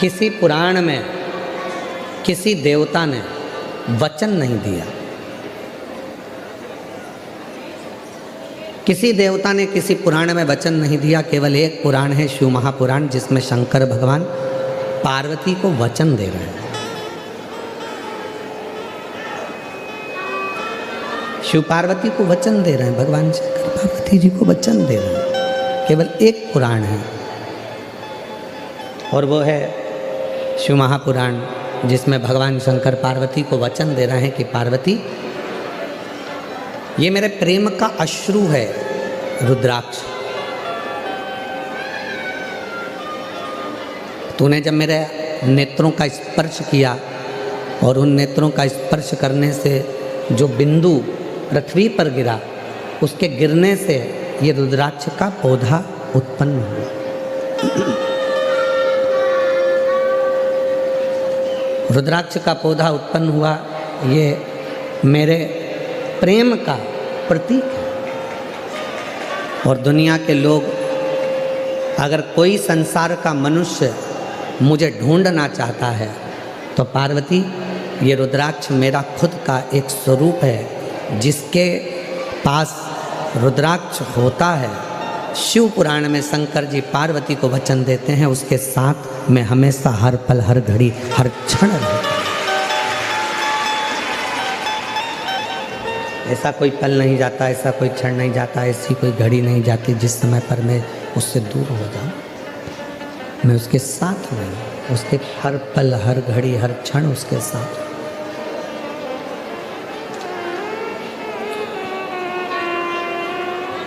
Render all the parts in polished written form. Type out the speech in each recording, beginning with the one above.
किसी पुराण में किसी देवता ने वचन नहीं दिया, किसी देवता ने किसी पुराण में वचन नहीं दिया। केवल एक पुराण है शिव महापुराण, जिसमें शंकर भगवान पार्वती को वचन दे रहे हैं। शिव पार्वती को वचन दे रहे हैं, भगवान शंकर पार्वती जी को वचन दे रहे हैं। केवल एक पुराण है और वो है शिव महापुराण, जिसमें भगवान शंकर पार्वती को वचन दे रहे हैं कि पार्वती, ये मेरे प्रेम का अश्रु है रुद्राक्ष। तूने जब मेरे नेत्रों का स्पर्श किया और उन नेत्रों का स्पर्श करने से जो बिंदु पृथ्वी पर गिरा, उसके गिरने से ये रुद्राक्ष का पौधा उत्पन्न हुआ। रुद्राक्ष का पौधा उत्पन्न हुआ, ये मेरे प्रेम का प्रतीक है। और दुनिया के लोग, अगर कोई संसार का मनुष्य मुझे ढूंढना चाहता है तो पार्वती, ये रुद्राक्ष मेरा खुद का एक स्वरूप है। जिसके पास रुद्राक्ष होता है, शिव पुराण में शंकर जी पार्वती को वचन देते हैं, उसके साथ मैं हमेशा हर पल हर घड़ी हर क्षण रहता। ऐसा कोई पल नहीं जाता, ऐसा कोई क्षण नहीं जाता, ऐसी कोई घड़ी नहीं जाती जिस समय पर मैं उससे दूर हो जाऊं। मैं उसके साथ में, उसके हर पल हर घड़ी हर क्षण उसके साथ।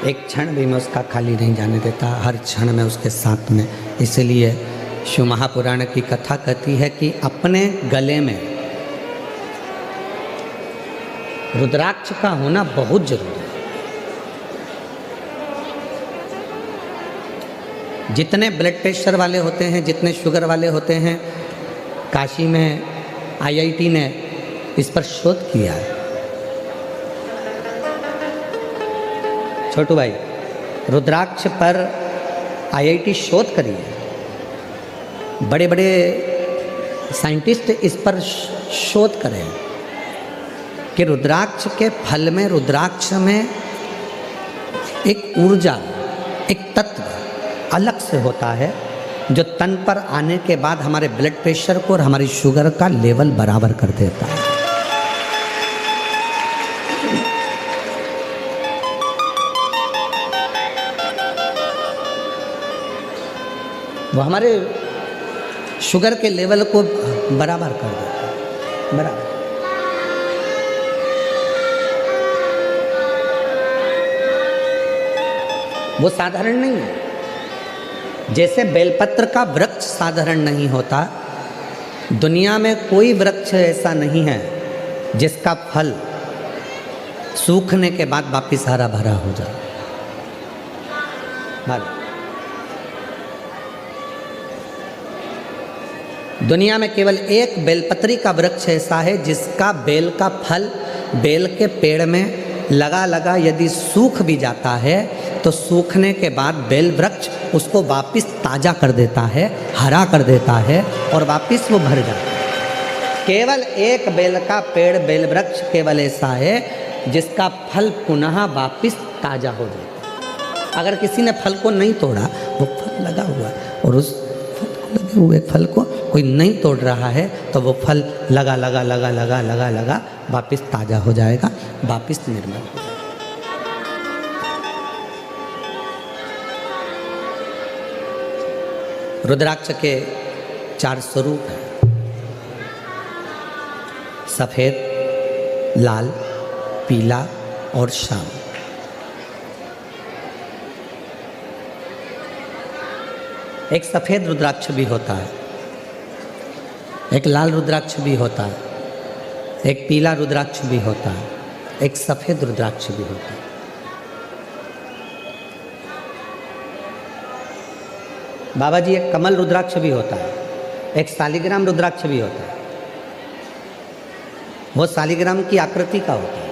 एक क्षण भी मैं उसका खाली नहीं जाने देता, हर क्षण में उसके साथ में। इसलिए शिव महापुराण की कथा कहती है कि अपने गले में रुद्राक्ष का होना बहुत जरूरी है। जितने ब्लड प्रेशर वाले होते हैं, जितने शुगर वाले होते हैं, काशी में IIT ने इस पर शोध किया है। छोटू भाई, रुद्राक्ष पर IIT शोध करी है। बड़े बड़े साइंटिस्ट इस पर शोध करें कि रुद्राक्ष के फल में, रुद्राक्ष में एक ऊर्जा, एक तत्व अलग से होता है, जो तन पर आने के बाद हमारे ब्लड प्रेशर को और हमारी शुगर का लेवल बराबर कर देता है। वो हमारे शुगर के लेवल को बराबर कर देता है, बराबर। वो साधारण नहीं है। जैसे बेलपत्र का वृक्ष साधारण नहीं होता, दुनिया में कोई वृक्ष ऐसा नहीं है जिसका फल सूखने के बाद वापिस हरा भरा हो जाए। दुनिया में केवल एक बेलपत्री का वृक्ष ऐसा है जिसका बेल का फल बेल के पेड़ में लगा लगा यदि सूख भी जाता है तो सूखने के बाद बेल वृक्ष उसको वापस ताज़ा कर देता है, हरा कर देता है और वापस वो भर जाता है। केवल एक बेल का पेड़, बेल वृक्ष केवल ऐसा है जिसका फल पुनः वापस ताज़ा हो जाता है। अगर किसी ने फल को नहीं तोड़ा, वो फल लगा हुआ और उस लगे हुए फल को कोई नहीं तोड़ रहा है, तो वो फल लगा लगा लगा लगा लगा लगा वापस ताज़ा हो जाएगा, वापस निर्मल हो जाएगा। रुद्राक्ष के 4 स्वरूप हैं: सफ़ेद, लाल, पीला और श्याम। एक सफ़ेद रुद्राक्ष भी होता है, एक लाल रुद्राक्ष भी होता है, एक पीला रुद्राक्ष भी होता है, एक सफ़ेद रुद्राक्ष भी होता है। बाबा जी, एक कमल रुद्राक्ष भी होता है, एक शालिग्राम रुद्राक्ष भी होता है। वो शालिग्राम की आकृति का होता है।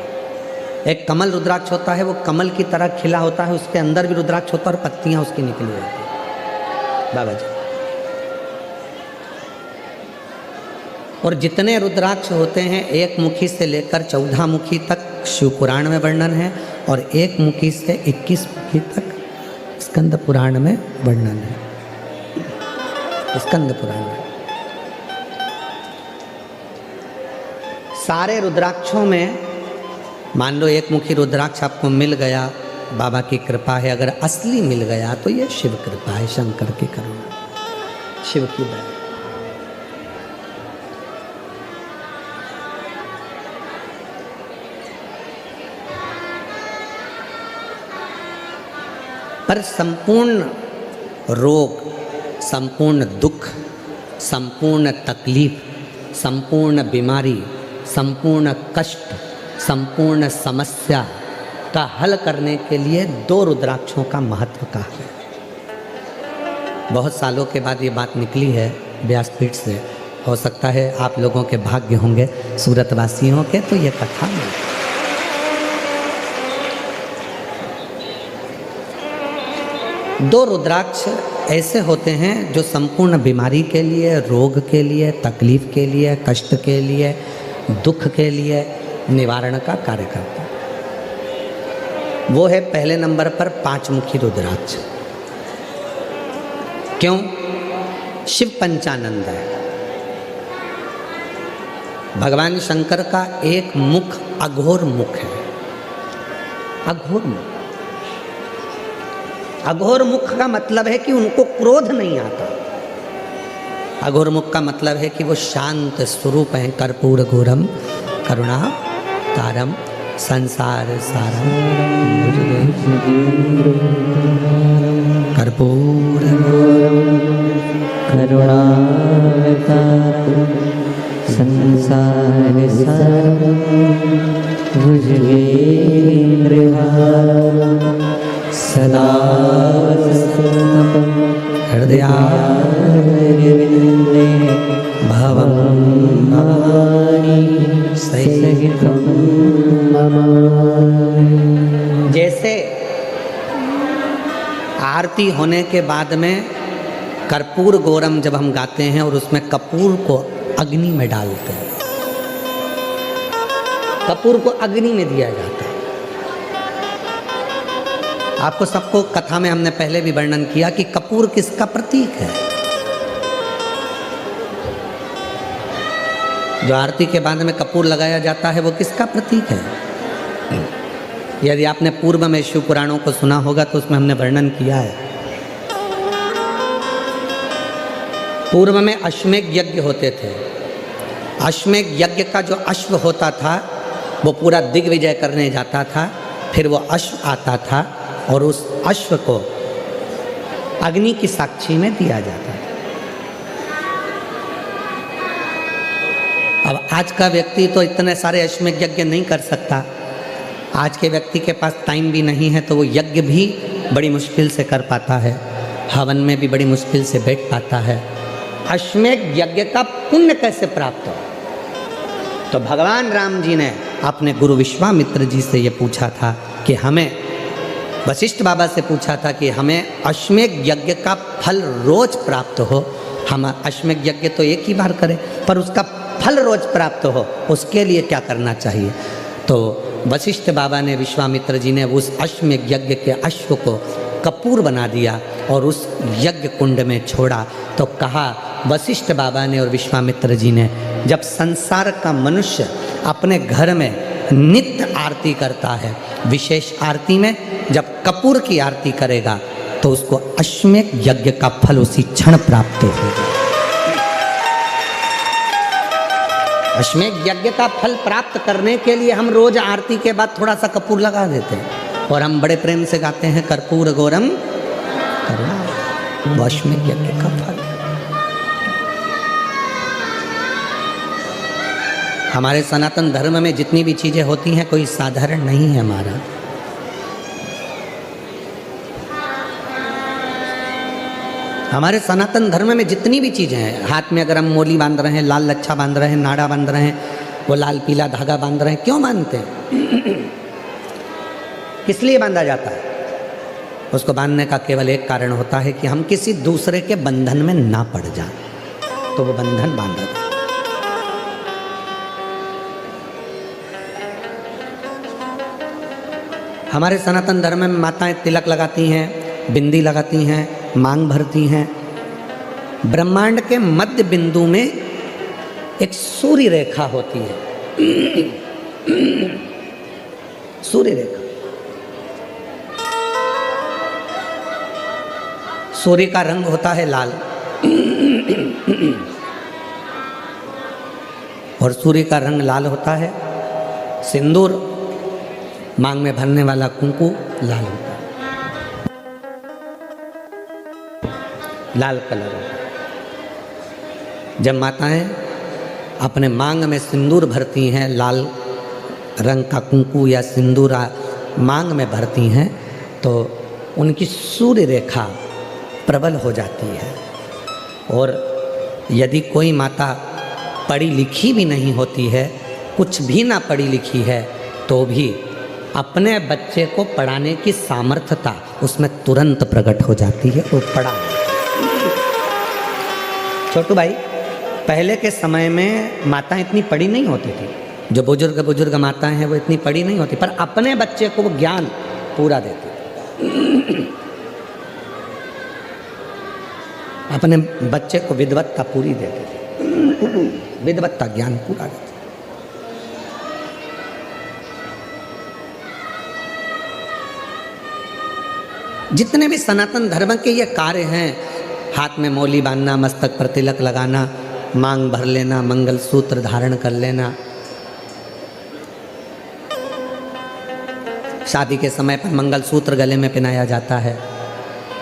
एक कमल रुद्राक्ष होता है, वो कमल की तरह खिला होता है, उसके अंदर भी रुद्राक्ष होता है और पत्तियां उसकी निकली होती हैं। बाबा जी, और जितने रुद्राक्ष होते हैं एक मुखी से लेकर 14 मुखी तक शिव पुराण में वर्णन है, और एक मुखी से 21 मुखी तक स्कंद पुराण में वर्णन है। स्कंद पुराण में सारे रुद्राक्षों में, मान लो एक मुखी रुद्राक्ष आपको मिल गया, बाबा की कृपा है, अगर असली मिल गया तो ये शिव कृपा है, शंकर की करुणा, शिव की दया। पर संपूर्ण रोग, संपूर्ण दुख, संपूर्ण तकलीफ, संपूर्ण बीमारी, संपूर्ण कष्ट, संपूर्ण समस्या का हल करने के लिए 2 रुद्राक्षों का महत्व का है। बहुत सालों के बाद ये बात निकली है व्यासपीठ से। हो सकता है आप लोगों के भाग्य होंगे सूरत वासियों के, तो ये कथा में 2 रुद्राक्ष ऐसे होते हैं जो संपूर्ण बीमारी के लिए, रोग के लिए, तकलीफ के लिए, कष्ट के लिए, दुख के लिए निवारण का कार्य करता है। वो है पहले नंबर पर 5 मुखी रुद्राक्ष। क्यों? शिव पंचानंद है। भगवान शंकर का एक मुख अघोर मुख है। अघोर मुख, अघोर मुख का मतलब है कि उनको क्रोध नहीं आता। अघोर मुख का मतलब है कि वो शांत स्वरूप हैं। कर्पूर घोरम करुणा तारम संसार सारम कर्पूर करुणा तारम संसार सारम भुजगेन्द्रहारम सदा हृदयारविन्दे भवं भवानी सहितं नमामि। जैसे आरती होने के बाद में कर्पूर गौरम जब हम गाते हैं और उसमें कपूर को अग्नि में डालते हैं, कपूर को अग्नि में दिया जाता है। आपको सबको कथा में हमने पहले भी वर्णन किया कि कपूर किसका प्रतीक है। जो आरती के बाद में कपूर लगाया जाता है वो किसका प्रतीक है? यदि आपने पूर्व में शिव पुराणों को सुना होगा तो उसमें हमने वर्णन किया है। पूर्व में अश्वमेध यज्ञ होते थे। अश्वमेध यज्ञ का जो अश्व होता था वो पूरा दिग्विजय करने जाता था। फिर वो अश्व आता था और उस अश्व को अग्नि की साक्षी में दिया जाता था। अब आज का व्यक्ति तो इतने सारे अश्वमेध यज्ञ नहीं कर सकता। आज के व्यक्ति के पास टाइम भी नहीं है, तो वो यज्ञ भी बड़ी मुश्किल से कर पाता है, हवन में भी बड़ी मुश्किल से बैठ पाता है। अश्वमेध यज्ञ का पुण्य कैसे प्राप्त हो? तो भगवान राम जी ने अपने गुरु विश्वामित्र जी से ये पूछा था कि हमें, वशिष्ठ बाबा से पूछा था कि हमें अश्वमेध यज्ञ का फल रोज प्राप्त हो। हम अश्वमेध यज्ञ तो एक ही बार करें, पर उसका फल रोज प्राप्त हो, उसके लिए क्या करना चाहिए? तो वशिष्ठ बाबा ने, विश्वामित्र जी ने उस अश्वमेध यज्ञ के अश्व को कपूर बना दिया और उस यज्ञ कुंड में छोड़ा। तो कहा वशिष्ठ बाबा ने और विश्वामित्र जी ने, जब संसार का मनुष्य अपने घर में नित्य आरती करता है, विशेष आरती में जब कपूर की आरती करेगा तो उसको अश्वमेध यज्ञ का फल उसी क्षण प्राप्त होगा। अश्वमेध यज्ञ का फल प्राप्त करने के लिए हम रोज आरती के बाद थोड़ा सा कपूर लगा देते हैं और हम बड़े प्रेम से गाते हैं कर्पूर गौरम करुणा। वो अश्वमेध यज्ञ का फल। हमारे सनातन धर्म में जितनी भी चीजें होती हैं कोई साधारण नहीं है हमारा। हमारे सनातन धर्म में जितनी भी चीज़ें हैं, हाथ में अगर हम मोली बांध रहे हैं, लाल लच्छा बांध रहे हैं, नाड़ा बांध रहे हैं, वो लाल पीला धागा बांध रहे हैं, क्यों बांधते हैं? किस लिए बांधा जाता है? उसको बांधने का केवल एक कारण होता है कि हम किसी दूसरे के बंधन में ना पड़ जाएं, तो वो बंधन बांधा जाता है। हमारे सनातन धर्म में माताएं तिलक लगाती हैं, बिंदी लगाती हैं, मांग भरती हैं। ब्रह्मांड के मध्य बिंदु में एक सूर्य रेखा होती है, सूर्य रेखा। सूर्य का रंग होता है लाल और सूर्य का रंग लाल होता है। सिंदूर, मांग में भरने वाला कुंकू लाल होता है, लाल कलर होता है। जब माताएं अपने मांग में सिंदूर भरती हैं, लाल रंग का कुंकू या सिंदूर मांग में भरती हैं, तो उनकी सूर्य रेखा प्रबल हो जाती है। और यदि कोई माता पढ़ी लिखी भी नहीं होती है, कुछ भी ना पढ़ी लिखी है, तो भी अपने बच्चे को पढ़ाने की सामर्थ्यता उसमें तुरंत प्रकट हो जाती है और पढ़ा। छोटू भाई, पहले के समय में माताएं इतनी पढ़ी नहीं होती थी। जो बुजुर्ग माताएं हैं वो इतनी पढ़ी नहीं होती, पर अपने बच्चे को वो ज्ञान पूरा देती थी। अपने बच्चे को विद्वत्ता पूरी देते थे, विद्वत्ता ज्ञान पूरा देते। जितने भी सनातन धर्म के ये कार्य हैं, हाथ में मौली बांधना, मस्तक पर तिलक लगाना, मांग भर लेना, मंगलसूत्र धारण कर लेना, शादी के समय पर मंगलसूत्र गले में पहनाया जाता है।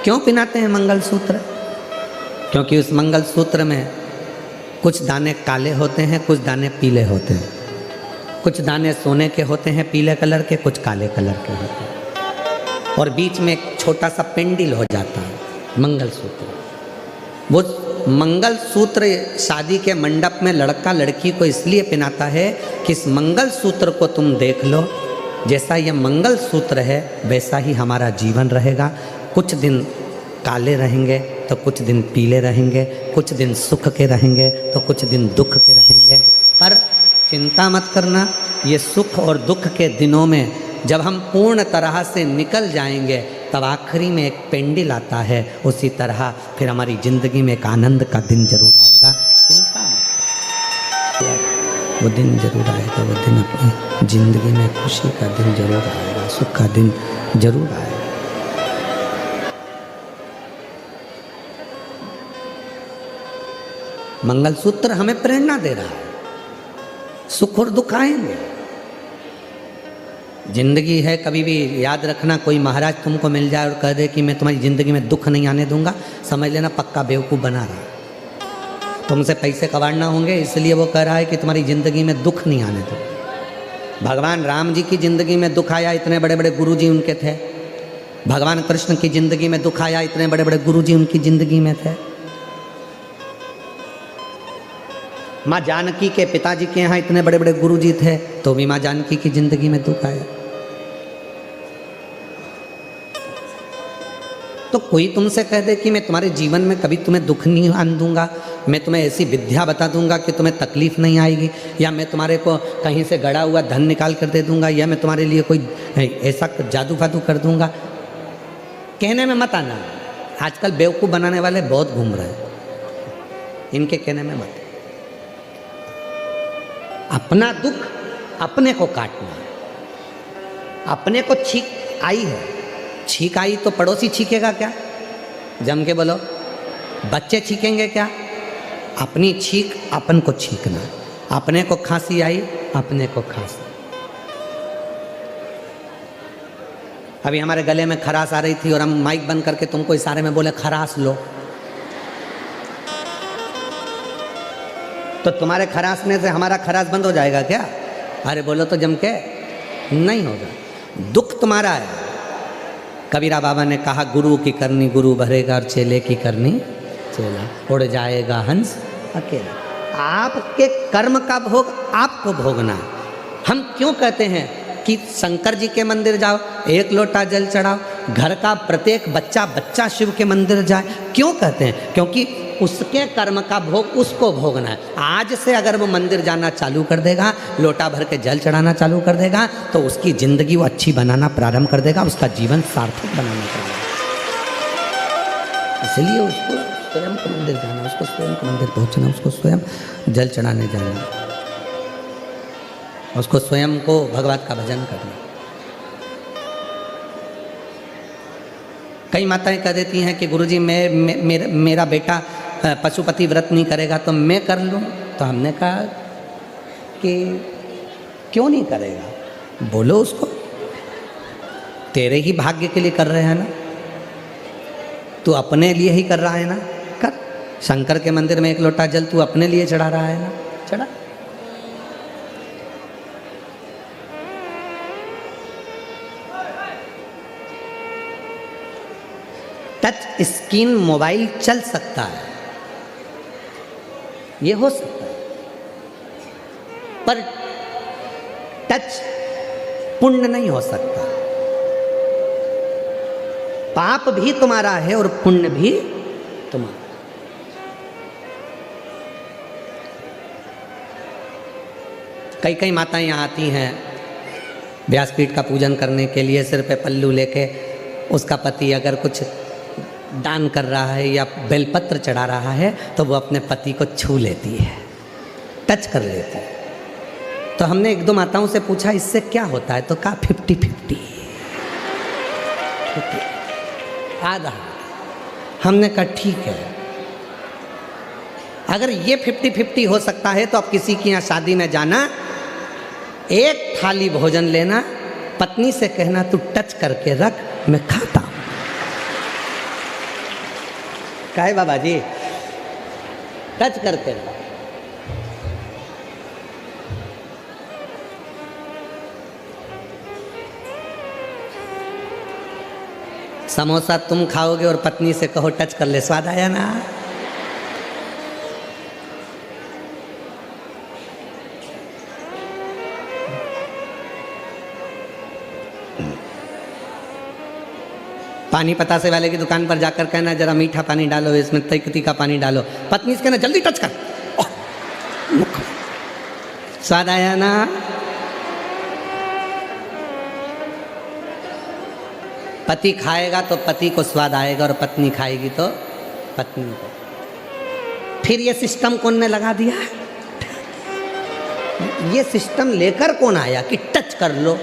क्यों पहनाते हैं मंगलसूत्र? क्योंकि उस मंगलसूत्र में कुछ दाने काले होते हैं, कुछ दाने पीले होते हैं। कुछ दाने सोने के होते हैं पीले कलर के, कुछ काले कलर के होते हैं, और बीच में एक छोटा सा पेंडिल हो जाता है मंगलसूत्र। वो मंगलसूत्र शादी के मंडप में लड़का लड़की को इसलिए पहनाता है कि इस मंगलसूत्र को तुम देख लो, जैसा यह मंगलसूत्र है वैसा ही हमारा जीवन रहेगा। कुछ दिन काले रहेंगे तो कुछ दिन पीले रहेंगे, कुछ दिन सुख के रहेंगे तो कुछ दिन दुख के रहेंगे। पर चिंता मत करना, ये सुख और दुख के दिनों में जब हम पूर्ण तरह से निकल जाएंगे तब आखिरी में एक पेंडिल आता है। उसी तरह फिर हमारी ज़िंदगी में एक आनंद का दिन जरूर आएगा। चिंता मत, वो दिन जरूर आएगा। वो दिन अपनी ज़िंदगी में खुशी का दिन जरूर आएगा, सुख का दिन जरूर आएगा। मंगलसूत्र हमें प्रेरणा दे रहा है। सुख और दुख आएंगे, जिंदगी है। कभी भी याद रखना, कोई महाराज तुमको मिल जाए और कह दे कि मैं तुम्हारी ज़िंदगी में दुख नहीं आने दूंगा, समझ लेना पक्का बेवकूफ़ बना रहा है। तुमसे पैसे कमाना होंगे इसलिए वो कह रहा है कि तुम्हारी ज़िंदगी में दुख नहीं आने दो। भगवान राम जी की ज़िंदगी में दुख आया, इतने बड़े बड़े गुरु जी उनके थे। भगवान कृष्ण की ज़िंदगी में दुख आया, इतने बड़े बड़े गुरु जी उनकी ज़िंदगी में थे। माँ जानकी के पिताजी के यहाँ इतने बड़े बड़े गुरुजी थे, तो भी माँ जानकी की जिंदगी में दुख आया। तो कोई तुमसे कह दे कि मैं तुम्हारे जीवन में कभी तुम्हें दुख नहीं आने दूंगा, मैं तुम्हें ऐसी विद्या बता दूंगा कि तुम्हें तकलीफ नहीं आएगी, या मैं तुम्हारे को कहीं से गड़ा हुआ धन निकाल कर दे दूंगा, या मैं तुम्हारे लिए कोई ऐसा जादू फादू कर दूंगा, कहने में मत आना। आजकल बेवकूफ़ बनाने वाले बहुत घूम रहे हैं, इनके कहने में मत। अपना दुख अपने को काटना है। अपने को छींक आई है, छींक आई तो पड़ोसी छींकेगा क्या? जम के बोलो, बच्चे छींकेंगे क्या? अपनी छींक अपन को छींकना। अपने को खांसी आई, अपने को खांसी। अभी हमारे गले में खराश आ रही थी और हम माइक बंद करके तुमको इशारे में बोले खराश लो, तो तुम्हारे खराशने से हमारा खराश बंद हो जाएगा क्या? अरे बोलो तो जम के, नहीं होगा। दुख तुम्हारा है। कबीरा बाबा ने कहा, गुरु की करनी गुरु भरेगा और चेले की करनी चेला, उड़ जाएगा हंस अकेला। आपके कर्म का भोग आपको भोगना है। हम क्यों कहते हैं कि शंकर जी के मंदिर जाओ, एक लोटा जल चढ़ाओ, घर का प्रत्येक बच्चा शिव के मंदिर जाए? क्यों कहते हैं? क्योंकि उसके कर्म का भोग उसको भोगना है। आज से अगर वो मंदिर जाना चालू कर देगा, लोटा भर के जल चढ़ाना चालू कर देगा, तो उसकी ज़िंदगी वो अच्छी बनाना प्रारंभ कर देगा, उसका जीवन सार्थक बनाना प्रारंभ। इसलिए उसको स्वयं को मंदिर जाना, उसको स्वयं को मंदिर पहुंचना, उसको स्वयं जल चढ़ाने जाना, उसको स्वयं को भगवत का भजन करना। कई माताएं कह देती हैं कि गुरुजी मेरा बेटा पशुपति व्रत नहीं करेगा तो मैं कर लूँ। तो हमने कहा कि क्यों नहीं करेगा, बोलो उसको, तेरे ही भाग्य के लिए कर रहे हैं ना, तू अपने लिए ही कर रहा है ना, कर। शंकर के मंदिर में एक लोटा जल तू अपने लिए चढ़ा रहा है ना, चढ़ा। टच स्क्रीन मोबाइल चल सकता है, ये हो सकता है, पर टच पुण्य नहीं हो सकता। पाप भी तुम्हारा है और पुण्य भी तुम्हारा। कई कई माताएं यहाँ आती हैं व्यासपीठ का पूजन करने के लिए, सिर पे पल्लू लेके, उसका पति अगर कुछ दान कर रहा है या बेलपत्र चढ़ा रहा है तो वो अपने पति को छू लेती है, टच कर लेती है। तो हमने एक दो माताओं से पूछा इससे क्या होता है, तो कहा 50-50 आधा। हमने कहा ठीक है, अगर ये 50-50 हो सकता है तो अब किसी की यहाँ शादी में जाना, एक थाली भोजन लेना, पत्नी से कहना तू टच करके रख, मैं खाता हूं। काहे बाबा जी, टच करके रख। समोसा तुम खाओगे और पत्नी से कहो टच कर ले, स्वाद आया ना। पानी पतासे वाले की दुकान पर जाकर कहना जरा मीठा पानी डालो, इसमें तिकती का पानी डालो, पत्नी से कहना जल्दी टच कर, स्वाद आया ना। पति खाएगा तो पति को स्वाद आएगा और पत्नी खाएगी तो पत्नी को। फिर ये सिस्टम कौन ने लगा दिया है? ये सिस्टम लेकर कौन आया कि टच कर लो?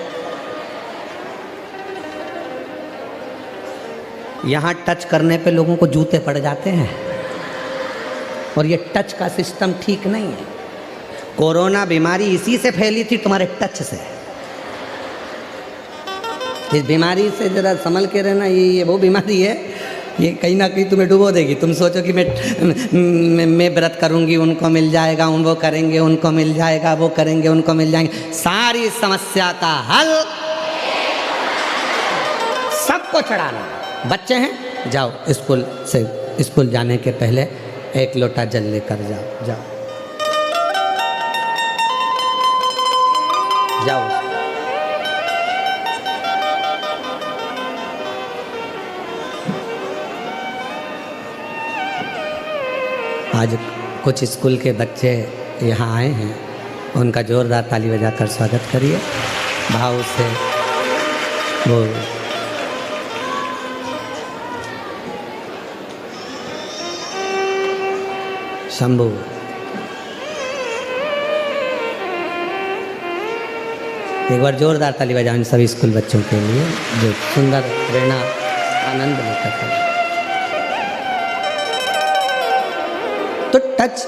यहाँ टच करने पे लोगों को जूते पड़ जाते हैं, और ये टच का सिस्टम ठीक नहीं है। कोरोना बीमारी इसी से फैली थी, तुम्हारे टच से। इस बीमारी से जरा संभल के रहना, ये वो बीमारी है, ये कहीं ना कहीं तुम्हें डुबो देगी। तुम सोचो कि मैं व्रत करूंगी उनको मिल जाएगा, वो करेंगे उनको मिल जाएगा, वो करेंगे उनको मिल जाएंगे। सारी समस्या का हल सबको चढ़ाना। बच्चे हैं, जाओ स्कूल से, स्कूल जाने के पहले एक लोटा जल लेकर जाओ, जाओ जाओ। आज कुछ स्कूल के बच्चे यहाँ आए हैं, उनका जोरदार ताली बजाकर स्वागत करिए, भाव से। वो शंभू, एक बार जोरदार ताली बजाओ इन सभी स्कूल बच्चों के लिए जो सुंदर प्रेरणा आनंद लेकर हैं। तो टच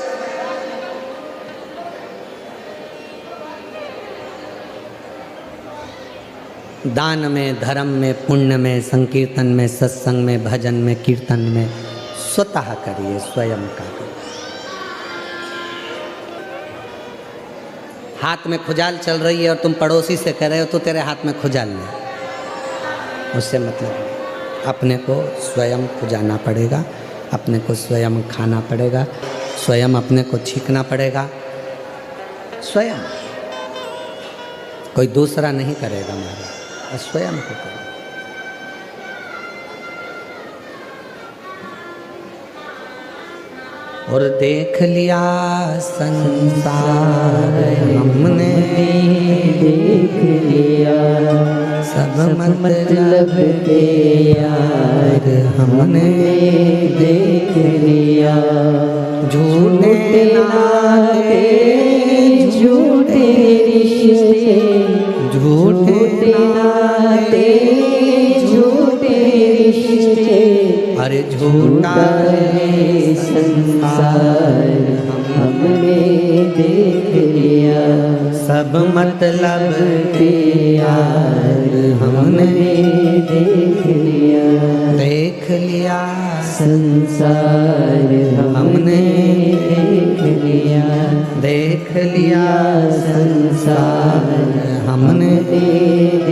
दान में, धर्म में, पुण्य में, संकीर्तन में, सत्संग में, भजन में, कीर्तन में स्वतः करिए, स्वयं का करिए। हाथ में खुजाल चल रही है और तुम पड़ोसी से कह रहे हो तो तेरे हाथ में खुजाल ले, उससे मतलब नहीं। अपने को स्वयं खुजाना पड़ेगा, अपने को स्वयं खाना पड़ेगा, स्वयं अपने को छींकना पड़ेगा, स्वयं। कोई दूसरा नहीं करेगा हमारा, स्वयं को करेगा। और देख लिया संसार हमने, देख लिया सब मतलब के यार हमने देख लिया। झूठे नाते झूठे रिश्ते, झूठे नाते झूठे रिश्ते, अरे झूठा है संसार हमने देख लिया। सब मतलब के यार हमने देख लिया। देख लिया संसार हमने देख लिया। देख लिया संसार हमने देख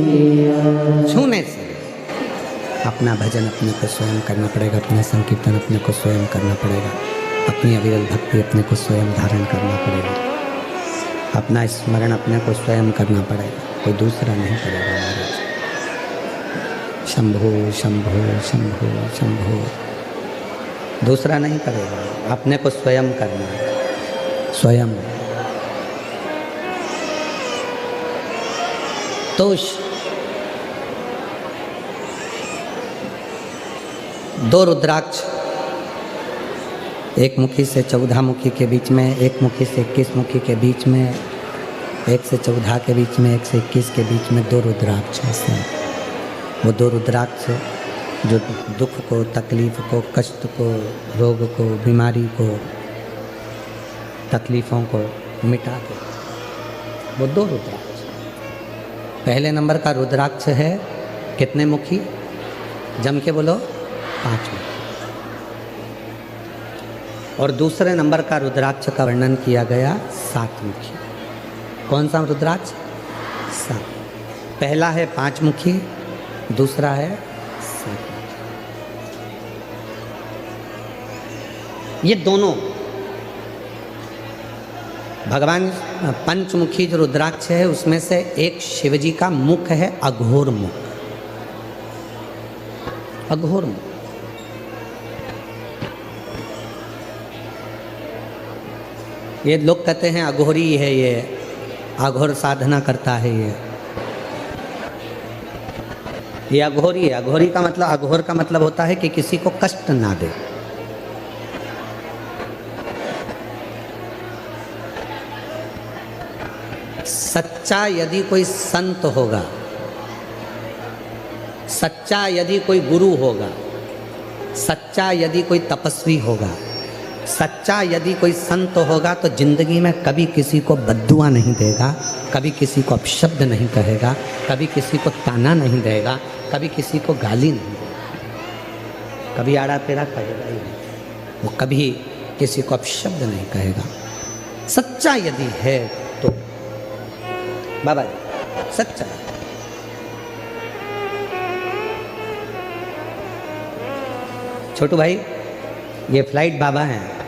लिया। छूने से अपना भजन अपने को स्वयं करना पड़ेगा, अपना संकीर्तन अपने को स्वयं करना पड़ेगा, अपनी अविरल भक्ति अपने को स्वयं धारण करना पड़ेगा, अपना स्मरण अपने को स्वयं करना पड़ेगा, कोई दूसरा नहीं करेगा महाराज। शंभो शंभो शंभो शंभो, दूसरा नहीं करेगा, अपने को स्वयं करना है, स्वयं। तो दो रुद्राक्ष, एक मुखी से 14 मुखी के बीच में, एक मुखी से 21 मुखी के बीच में, एक से 14 के बीच में, एक से 21 के बीच में दो रुद्राक्ष हैं। वो दो रुद्राक्ष जो दुख को, तकलीफ को, कष्ट को, रोग को, बीमारी को, तकलीफ़ों को मिटा दे, वो दो रुद्राक्ष। पहले नंबर का रुद्राक्ष है कितने मुखी? जम के बोलो, 5 मुखी। और दूसरे नंबर का रुद्राक्ष का वर्णन किया गया 7 मुखी। कौन सा रुद्राक्ष? 7। पहला है 5 मुखी, दूसरा है 7 मुखी। ये दोनों भगवान पंचमुखी जो रुद्राक्ष है उसमें से एक शिवजी का मुख है अघोर मुख, अघोर मुख। ये लोग कहते हैं अघोरी है, ये अघोर साधना करता है, ये अघोरी है। अघोरी का मतलब, अघोर का मतलब होता है कि किसी को कष्ट ना दे। सच्चा यदि कोई संत होगा, सच्चा यदि कोई गुरु होगा, सच्चा यदि कोई तपस्वी होगा, सच्चा यदि कोई संत होगा तो जिंदगी में कभी किसी को बद्दुआ नहीं देगा, कभी किसी को अपशब्द नहीं कहेगा, कभी किसी को ताना नहीं देगा, कभी किसी को गाली नहीं देगा, कभी आड़ा तेरा कहेगा ही नहीं, वो कभी किसी को अपशब्द नहीं कहेगा। सच्चा यदि है तो बाबा जी सच्चा। छोटू भाई, ये फ्लाइट बाबा हैं।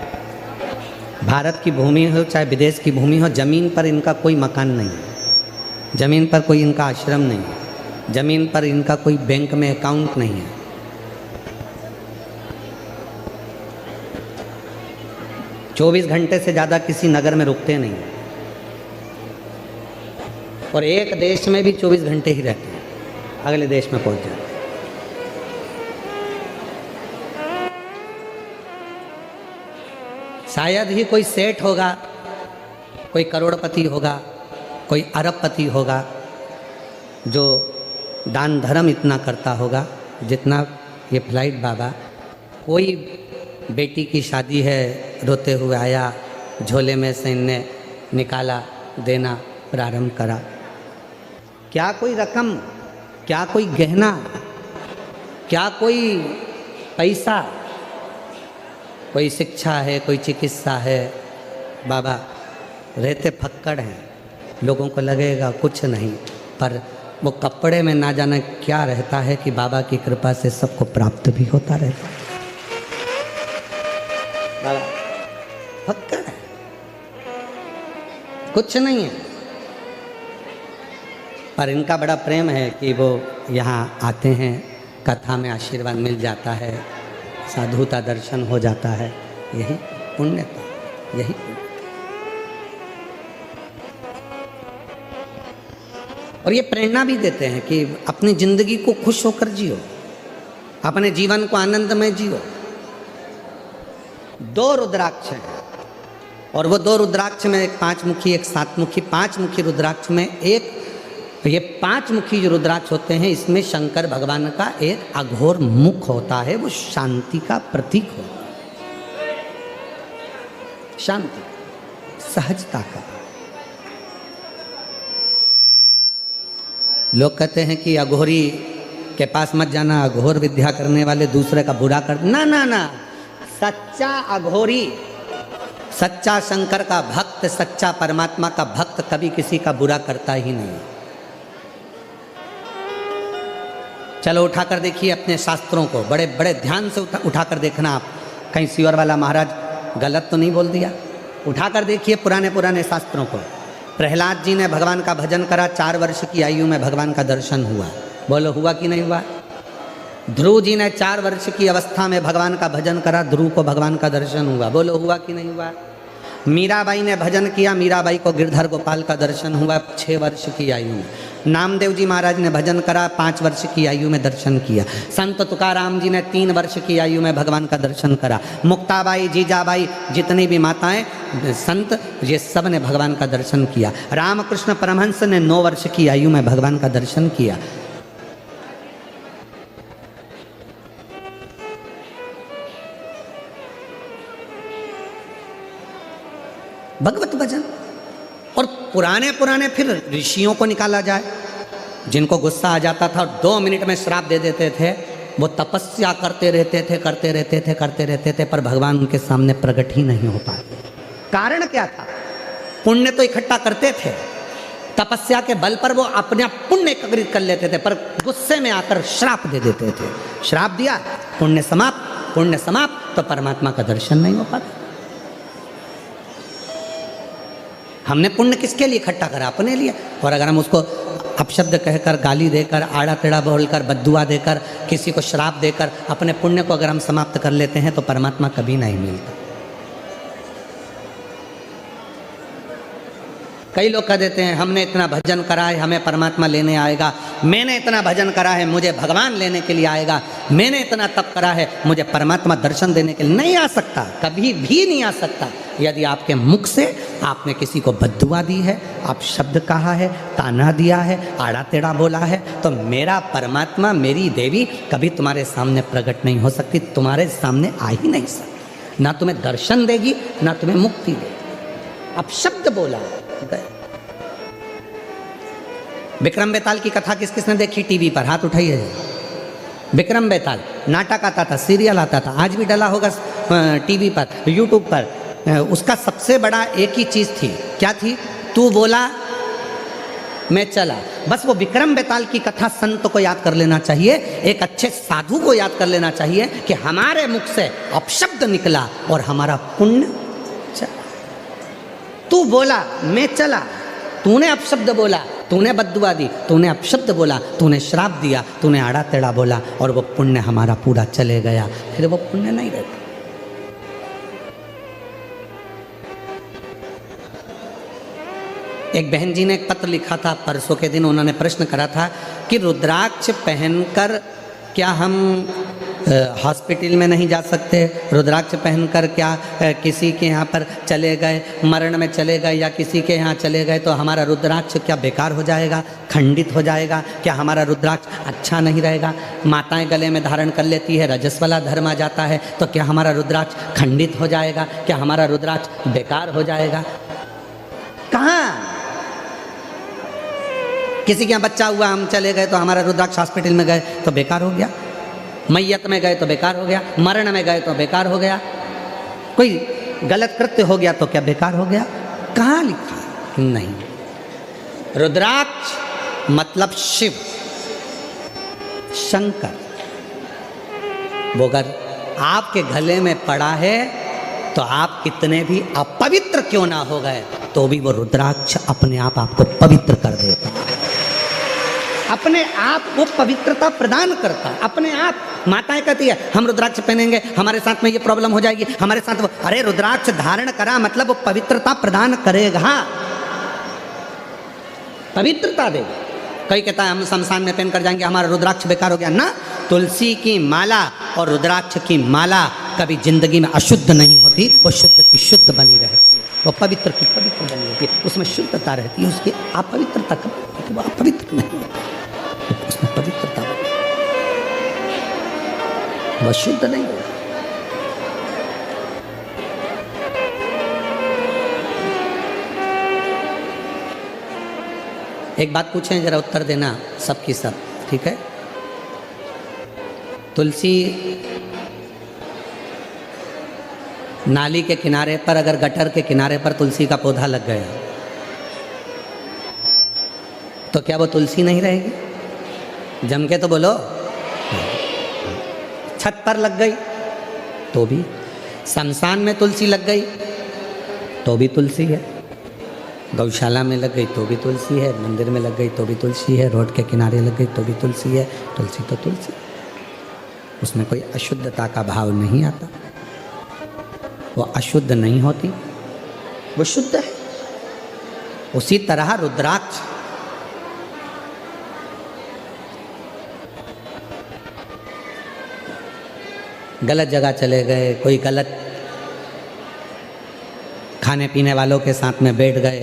भारत की भूमि हो चाहे विदेश की भूमि हो, ज़मीन पर इनका कोई मकान नहीं है, ज़मीन पर कोई इनका आश्रम नहीं है, ज़मीन पर इनका कोई बैंक में अकाउंट नहीं है। चौबीस घंटे से ज़्यादा किसी नगर में रुकते नहीं, और एक देश में भी 24 घंटे ही रहते हैं, अगले देश में पहुंच जाते हैं। शायद ही कोई सेठ होगा, कोई करोड़पति होगा, कोई अरबपति होगा जो दान धर्म इतना करता होगा जितना ये फ्लाइट बाबा। कोई बेटी की शादी है, रोते हुए आया, झोले में से इनने निकाला, देना प्रारंभ करा। क्या कोई रकम, क्या कोई गहना, क्या कोई पैसा, कोई शिक्षा है, कोई चिकित्सा है, बाबा रहते फक्कड़ हैं। लोगों को लगेगा कुछ नहीं, पर वो कपड़े में ना जाने क्या रहता है कि बाबा की कृपा से सबको प्राप्त भी होता रहता है। बाबा फक्कड़ है, कुछ नहीं है, पर इनका बड़ा प्रेम है कि वो यहाँ आते हैं, कथा में आशीर्वाद मिल जाता है, साधुता दर्शन हो जाता है, यही पुण्यता, यही पुण्यता। और ये प्रेरणा भी देते हैं कि अपनी जिंदगी को खुश होकर जियो, अपने जीवन को आनंदमय जियो। 2 रुद्राक्ष हैं और वो 2 रुद्राक्ष में एक 5 मुखी एक 7 मुखी। 5 मुखी रुद्राक्ष में एक, ये 5 मुखी जो रुद्राक्ष होते हैं इसमें शंकर भगवान का एक अघोर मुख होता है, वो शांति का प्रतीक होता है, शांति, सहजता का। लोग कहते हैं कि अघोरी के पास मत जाना, अघोर विद्या करने वाले दूसरे का बुरा कर, ना ना ना, सच्चा अघोरी, सच्चा शंकर का भक्त, सच्चा परमात्मा का भक्त कभी किसी का बुरा करता ही नहीं। चलो उठाकर देखिए अपने शास्त्रों को, बड़े बड़े ध्यान से उठाकर देखना आप, कहीं सिवर वाला महाराज गलत तो नहीं बोल दिया। उठाकर देखिए पुराने पुराने शास्त्रों को। प्रहलाद जी ने भगवान का भजन करा, 4 वर्ष की आयु में भगवान का दर्शन हुआ। बोलो हुआ कि नहीं हुआ? ध्रुव जी ने 4 वर्ष की अवस्था में भगवान का भजन करा, ध्रुव को भगवान का दर्शन हुआ। बोलो हुआ कि नहीं हुआ? मीराबाई ने भजन किया, मीराबाई को गिरधर गोपाल का दर्शन हुआ 6 वर्ष की आयु में। नामदेव जी महाराज ने भजन करा, 5 वर्ष की आयु में दर्शन किया। संत तुकाराम जी ने 3 वर्ष की आयु में भगवान का दर्शन करा। मुक्ताबाई, जीजाबाई, जितनी भी माताएं संत, ये सब ने भगवान का दर्शन किया। रामकृष्ण परमहंस ने 9 वर्ष की आयु में भगवान का दर्शन किया। भगवत भजन। और पुराने पुराने फिर ऋषियों को निकाला जाए, जिनको गुस्सा आ जाता था और 2 मिनट में श्राप दे देते थे, वो तपस्या करते रहते थे, पर भगवान उनके सामने प्रकट ही नहीं हो पाते। कारण क्या था? पुण्य तो इकट्ठा करते थे, तपस्या के बल पर वो अपने आप पुण्य एकत्रित कर लेते थे, पर गुस्से में आकर श्राप दे देते थे। श्राप दिया, पुण्य समाप्त, तो परमात्मा का दर्शन नहीं हो पाता। हमने पुण्य किसके लिए इकट्ठा करा? अपने लिए। और अगर हम उसको अपशब्द कहकर, गाली देकर, आड़ा टेढ़ा बोलकर, बद्दुआ देकर, किसी को श्राप देकर अपने पुण्य को अगर हम समाप्त कर लेते हैं तो परमात्मा कभी नहीं मिलता। कई लोग कह देते हैं हमने इतना भजन करा है हमें परमात्मा लेने आएगा, मैंने इतना भजन करा है मुझे भगवान लेने के लिए आएगा, मैंने इतना तप करा है मुझे परमात्मा दर्शन देने के लिए। नहीं आ सकता, कभी भी नहीं आ सकता। यदि आपके मुख से आपने किसी को बद्दुआ दी है, आप शब्द कहा है, ताना दिया है, आड़ा टेढ़ा बोला है, तो मेरा परमात्मा, मेरी देवी कभी तुम्हारे सामने प्रकट नहीं हो सकती, तुम्हारे सामने आ ही नहीं सकती। ना तुम्हें दर्शन देगी, ना तुम्हें मुक्ति देगी। अब शब्द बोला। विक्रम बेताल की कथा किस किसने देखी टीवी पर? हाथ उठाइए। विक्रम बेताल नाटक आता था, सीरियल आता था, आज भी डला होगा टीवी पर, यूट्यूब पर। उसका सबसे बड़ा एक ही चीज़ थी, क्या थी? तू बोला मैं चला। बस वो विक्रम बेताल की कथा संत को याद कर लेना चाहिए, एक अच्छे साधु को याद कर लेना चाहिए कि हमारे मुख से अपशब्द निकला और हमारा पुण्य चला। तू बोला मैं चला, तूने अपशब्द बोला, तूने बद्दुआ दी, तूने अपशब्द बोला, तूने श्राप दिया, तूने आड़ा टेढ़ा बोला और वो पुण्य हमारा पूरा चले गया, फिर वो पुण्य नहीं रहता। एक बहन जी ने एक पत्र लिखा था परसों के दिन, उन्होंने प्रश्न करा था कि रुद्राक्ष पहनकर क्या हम हॉस्पिटल में नहीं जा सकते? रुद्राक्ष पहनकर क्या किसी के यहाँ पर चले गए, मरण में चले गए या किसी के यहाँ चले गए तो हमारा रुद्राक्ष क्या बेकार हो जाएगा, खंडित हो जाएगा? क्या हमारा रुद्राक्ष अच्छा नहीं रहेगा? माताएं गले में धारण कर लेती है, रजस वाला धर्म आ जाता है, तो क्या हमारा रुद्राक्ष खंडित हो जाएगा? क्या हमारा रुद्राक्ष बेकार हो जाएगा? कहाँ? किसी के यहाँ बच्चा हुआ, हम चले गए तो हमारा रुद्राक्ष हॉस्पिटल में गए तो बेकार हो गया, मैयत में गए तो बेकार हो गया, मरण में गए तो बेकार हो गया, कोई गलत कृत्य हो गया तो क्या बेकार हो गया? कहाँ लिखा? नहीं। रुद्राक्ष मतलब शिव, शंकर। वो अगर आपके गले में पड़ा है तो आप कितने भी अपवित्र क्यों ना हो गए तो भी वो रुद्राक्ष अपने आप आपको पवित्र कर देता है। अपने आप वो पवित्रता प्रदान करता है, अपने आप। माताएं कहती है हम रुद्राक्ष पहनेंगे, हमारे साथ में ये प्रॉब्लम हो जाएगी, हमारे साथ वो, अरे रुद्राक्ष धारण करा मतलब वो पवित्रता प्रदान करेगा, पवित्रता देगा। कई कहता है हम शमशान में पहन कर जाएंगे, हमारा रुद्राक्ष बेकार हो गया ना। तुलसी की माला और रुद्राक्ष की माला कभी जिंदगी में अशुद्ध नहीं होती, वो शुद्ध की शुद्ध बनी रहती है, वो पवित्र की पवित्र बनी रहती है, उसमें शुद्धता रहती है। उसकी अपवित्रता कभी वो अपवित्र नहीं होती, उसमें पवित्रता वह शुद्ध नहीं होती। एक बात पूछें, जरा उत्तर देना सबकी सब, ठीक है। तुलसी नाली के किनारे पर, अगर गटर के किनारे पर तुलसी का पौधा लग गया तो क्या वो तुलसी नहीं रहेगी? जम के तो बोलो। छत पर लग गई तो भी, शमशान में तुलसी लग गई तो भी तुलसी है, गौशाला में लग गई तो भी तुलसी है, मंदिर में लग गई तो भी तुलसी है, रोड के किनारे लग गई तो भी तुलसी है। तुलसी तो तुलसी, उसमें कोई अशुद्धता का भाव नहीं आता, वो अशुद्ध नहीं होती, वो शुद्ध है। उसी तरह रुद्राक्ष गलत जगह चले गए, कोई गलत खाने पीने वालों के साथ में बैठ गए,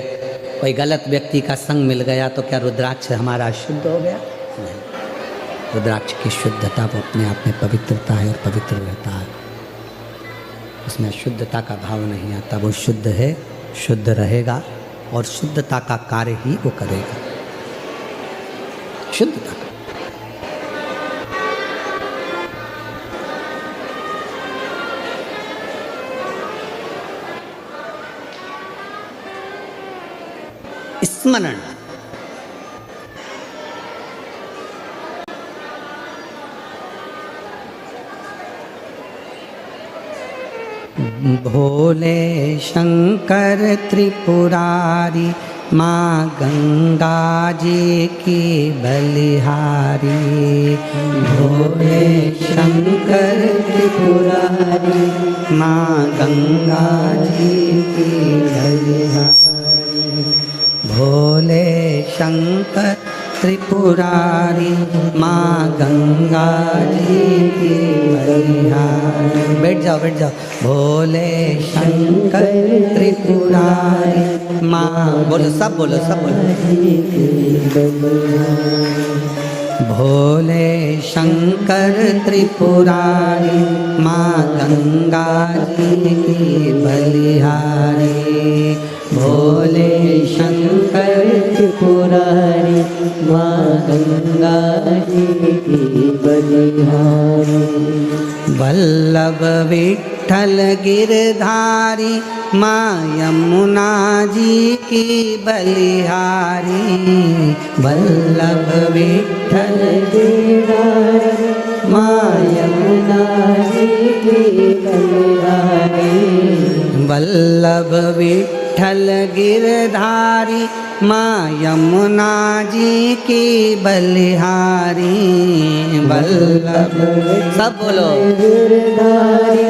कोई गलत व्यक्ति का संग मिल गया, तो क्या रुद्राक्ष हमारा अशुद्ध हो गया? नहीं, रुद्राक्ष की शुद्धता वो अपने आप में पवित्रता है और पवित्र रहता है, उसमें शुद्धता का भाव नहीं आता, वो शुद्ध है, शुद्ध रहेगा और शुद्धता का कार्य ही वो करेगा, शुद्धता का। स्मरण, भोले शंकर त्रिपुरारी, माँ गंगा जी की बलिहारी। भोले शंकर त्रिपुरारी, माँ गंगा जी की बलिहारी। भोले शंकर त्रिपुरारी, माँ गंगा जी की बलिहारी। बैठ जाओ बैठ जाओ। भोले शंकर त्रिपुरारी, माँ, बोलो सब बोलो सब बोलो। भोले शंकर त्रिपुरारी, माँ गंगा जी की बलिहारी। भोले शंकर त्रिपुरारी, माँ गंगा जी की बलिहारी। वल्लभ विठ्ठल गिरधारी, माँ यमुना जी की बलिहारी। वल्लभ विठ्ठल गिरधारी, माँ यमुना जी की बलिहारी। वल्लभ विठ्ठल गिरधारी, माँ यमुना जी की बलिहारी। वल्लभ सब बोलो। गिरधारी,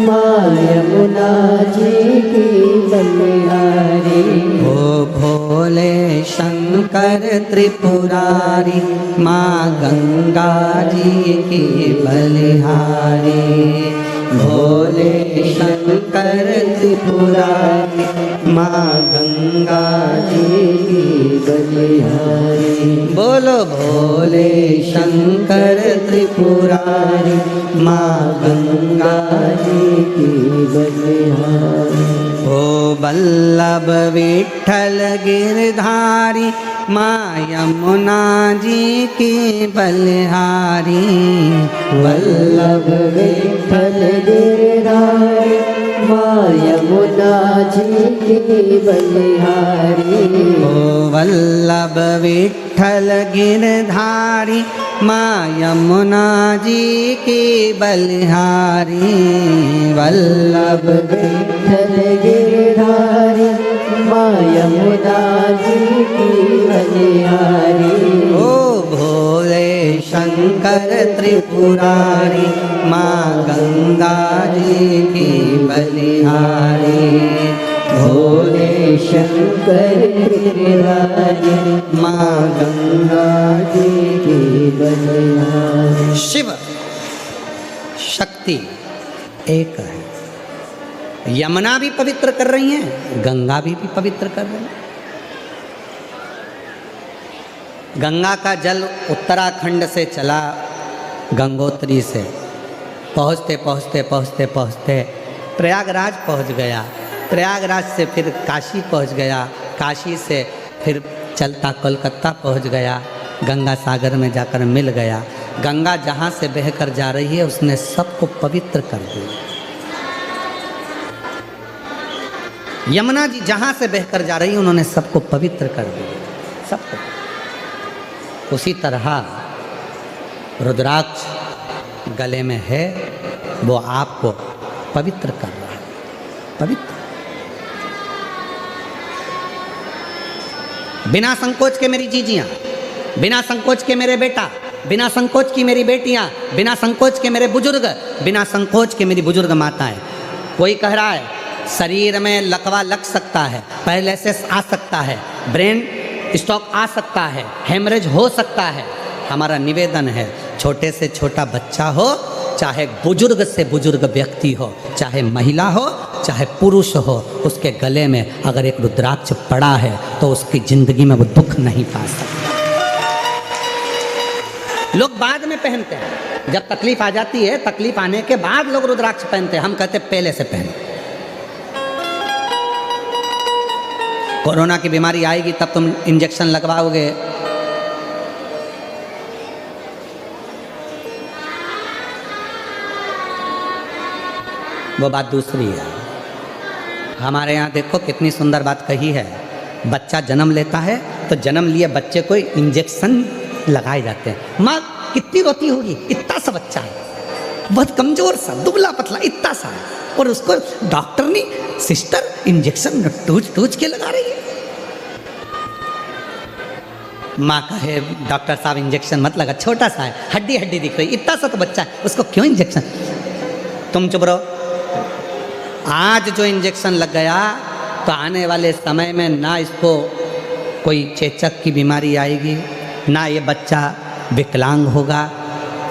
माँ यमुना जी की बलिहारी। ओ भोले शंकर त्रिपुरारी, माँ गंगा जी की बलिहारी। भोले शंकर त्रिपुरारी, माँ गंगा जी की बलिहारी। बोलो भोले शंकर त्रिपुरारी, माँ गंगा जी की बलिहारी। ओ वल्लभ विठ्ठल गिरधारी, माँ यमुना जी की बलिहारी। वल्लभ विठ्ठल गिरधारी, माँ यमुना जी की बलिहारी। ओ वल्लभ विठ्ठल गिरधारी, माँ यमुना जी की बलिहारी। वल्लभ विठ्ठल गिरधारी, माँ यमुना जी की बलिहारी। ओ शंकर त्रिपुरारी, माँ गंगा जी की बलिहारी। भोले शंकर त्रिपुरारी, माँ गंगा जी की बलिहारी। शिव शक्ति एक है। यमुना भी पवित्र कर रही हैं, गंगा भी पवित्र कर रही हैं। गंगा का जल उत्तराखंड से चला गंगोत्री से, पहुँचते पहुँचते पहुँचते पहुँचते प्रयागराज पहुँच गया। प्रयागराज से फिर काशी पहुँच गया, काशी से फिर चलता कोलकाता पहुँच गया, गंगा सागर में जाकर मिल गया। गंगा जहाँ से बहकर जा रही है उसने सबको पवित्र कर दिया। यमुना जी जहाँ से बहकर जा रही है उन्होंने सबको पवित्र कर दिया, सबको। उसी तरह रुद्राक्ष गले में है, वो आपको पवित्र कर रहा है, पवित्र। बिना संकोच के मेरी जीजियाँ, बिना संकोच के मेरे बेटा, बिना संकोच की मेरी बेटियाँ, बिना संकोच के मेरे बुजुर्ग, बिना संकोच के मेरी बुजुर्ग माताएं। कोई कह रहा है शरीर में लकवा लग सकता है, पैरालिसिस आ सकता है, ब्रेन स्ट्रोक आ सकता है, हेमरेज हो सकता है। हमारा निवेदन है, छोटे से छोटा बच्चा हो, चाहे बुजुर्ग से बुजुर्ग व्यक्ति हो, चाहे महिला हो, चाहे पुरुष हो, उसके गले में अगर एक रुद्राक्ष पड़ा है तो उसकी जिंदगी में वो दुख नहीं पा सकता। लोग बाद में पहनते हैं, जब तकलीफ आ जाती है, तकलीफ आने के बाद लोग रुद्राक्ष पहनते हैं। हम कहते पहले से पहने। कोरोना की बीमारी आएगी तब तुम इंजेक्शन लगवाओगे, वो बात दूसरी है। हमारे यहाँ देखो कितनी सुंदर बात कही है, बच्चा जन्म लेता है तो जन्म लिए बच्चे को इंजेक्शन लगाए जाते हैं। माँ कितनी रोती होगी, इतना सा बच्चा है, बहुत कमजोर सा, दुबला पतला, इतना सा है, और उसको डॉक्टर ने सिस्टर इंजेक्शन टूच के लगा रही है। माँ कहे डॉक्टर साहब इंजेक्शन मत लगा, छोटा सा है, हड्डी हड्डी दिख रही, इतना सा तो बच्चा है, उसको क्यों इंजेक्शन। तुम चुप रहो। आज जो इंजेक्शन लग गया तो आने वाले समय में ना इसको कोई चेचक की बीमारी आएगी, ना ये बच्चा विकलांग होगा,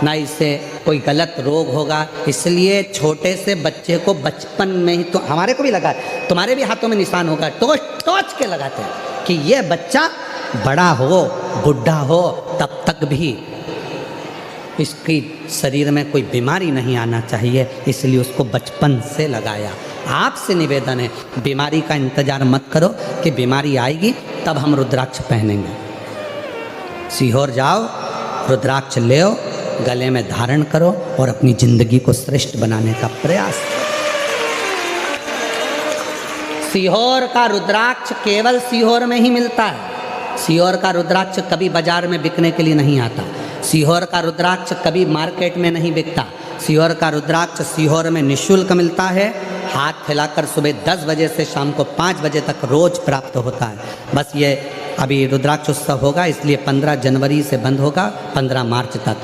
ना इससे कोई गलत रोग होगा। इसलिए छोटे से बच्चे को बचपन में ही, तो हमारे को भी लगा, तुम्हारे भी हाथों में निशान होगा, टोच के लगाते हैं कि ये बच्चा बड़ा हो, बुढ़ा हो, तब तक भी इसकी शरीर में कोई बीमारी नहीं आना चाहिए, इसलिए उसको बचपन से लगाया। आपसे निवेदन है, बीमारी का इंतजार मत करो कि बीमारी आएगी तब हम रुद्राक्ष पहनेंगे। सीहोर जाओ, रुद्राक्ष ले आओ, गले में धारण करो और अपनी जिंदगी को श्रेष्ठ बनाने का प्रयास करो। सीहोर का रुद्राक्ष केवल सीहोर में ही मिलता है। सीहोर का रुद्राक्ष कभी बाजार में बिकने के लिए नहीं आता। सीहोर का रुद्राक्ष कभी मार्केट में नहीं बिकता। सीहोर का रुद्राक्ष सीहोर में निःशुल्क मिलता है। हाथ फैलाकर सुबह 10 बजे से शाम को 5 बजे तक रोज प्राप्त होता है। बस ये अभी रुद्राक्ष उत्सव होगा, इसलिए 15 जनवरी से बंद होगा, 15 मार्च तक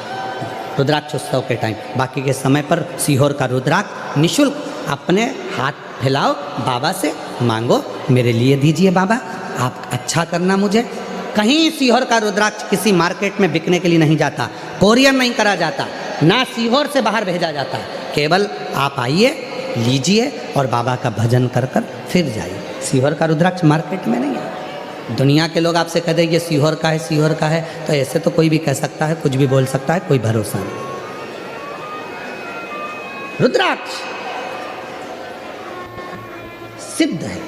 रुद्राक्ष उत्सव के टाइम। बाकी के समय पर सीहोर का रुद्राक्ष निःशुल्क अपने हाथ फैलाओ, बाबा से मांगो, मेरे लिए दीजिए बाबा, आप अच्छा करना मुझे। कहीं सीहोर का रुद्राक्ष किसी मार्केट में बिकने के लिए नहीं जाता, कोरियर नहीं करा जाता, ना सीहोर से बाहर भेजा जाता। केवल आप आइए, लीजिए और बाबा का भजन कर कर फिर जाइए। सीहोर का रुद्राक्ष मार्केट में नहीं है। दुनिया के लोग आपसे कह देंगे सीहोर का है, सीहोर का है, तो ऐसे तो कोई भी कह सकता है, कुछ भी बोल सकता है, कोई भरोसा नहीं। रुद्राक्ष सिद्ध है,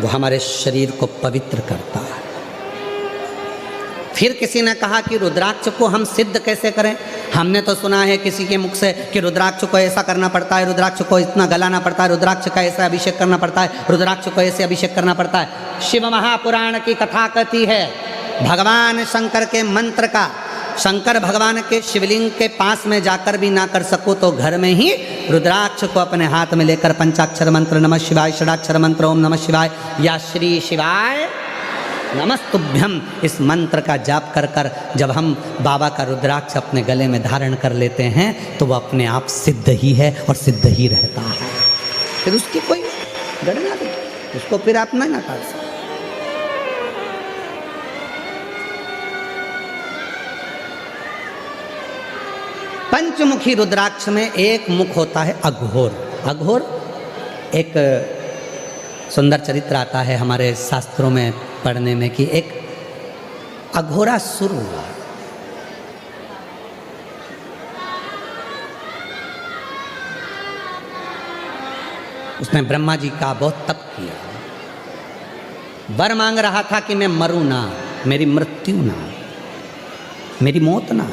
वो हमारे शरीर को पवित्र करता है। फिर किसी ने कहा कि रुद्राक्ष को हम सिद्ध कैसे करें। हमने तो सुना है किसी के मुख से कि रुद्राक्ष को ऐसा करना पड़ता है, रुद्राक्ष को इतना गलाना पड़ता है, रुद्राक्ष का ऐसा अभिषेक करना पड़ता है, रुद्राक्ष को ऐसे अभिषेक करना पड़ता है। शिव महापुराण की कथा कहती है भगवान शंकर के मंत्र का, शंकर भगवान के शिवलिंग के पास में जाकर भी ना कर सको तो घर में ही रुद्राक्ष को अपने हाथ में लेकर पंचाक्षर मंत्र नमः शिवाय, षडाक्षर मंत्र ओम नमः शिवाय या श्री शिवाय नमस्तुभ्यम इस मंत्र का जाप कर कर जब हम बाबा का रुद्राक्ष अपने गले में धारण कर लेते हैं तो वह अपने आप सिद्ध ही है और सिद्ध ही रहता है। फिर उसकी कोई गणना नहीं, उसको फिर आप नहीं नकार सकते। पंचमुखी रुद्राक्ष में एक मुख होता है अघोर। अघोर एक सुंदर चरित्र आता है हमारे शास्त्रों में पढ़ने में कि एक अघोरासुर हुआ। उसने ब्रह्मा जी का बहुत तप किया, वर मांग रहा था कि मैं मरूं ना, मेरी मृत्यु ना, मेरी मौत ना,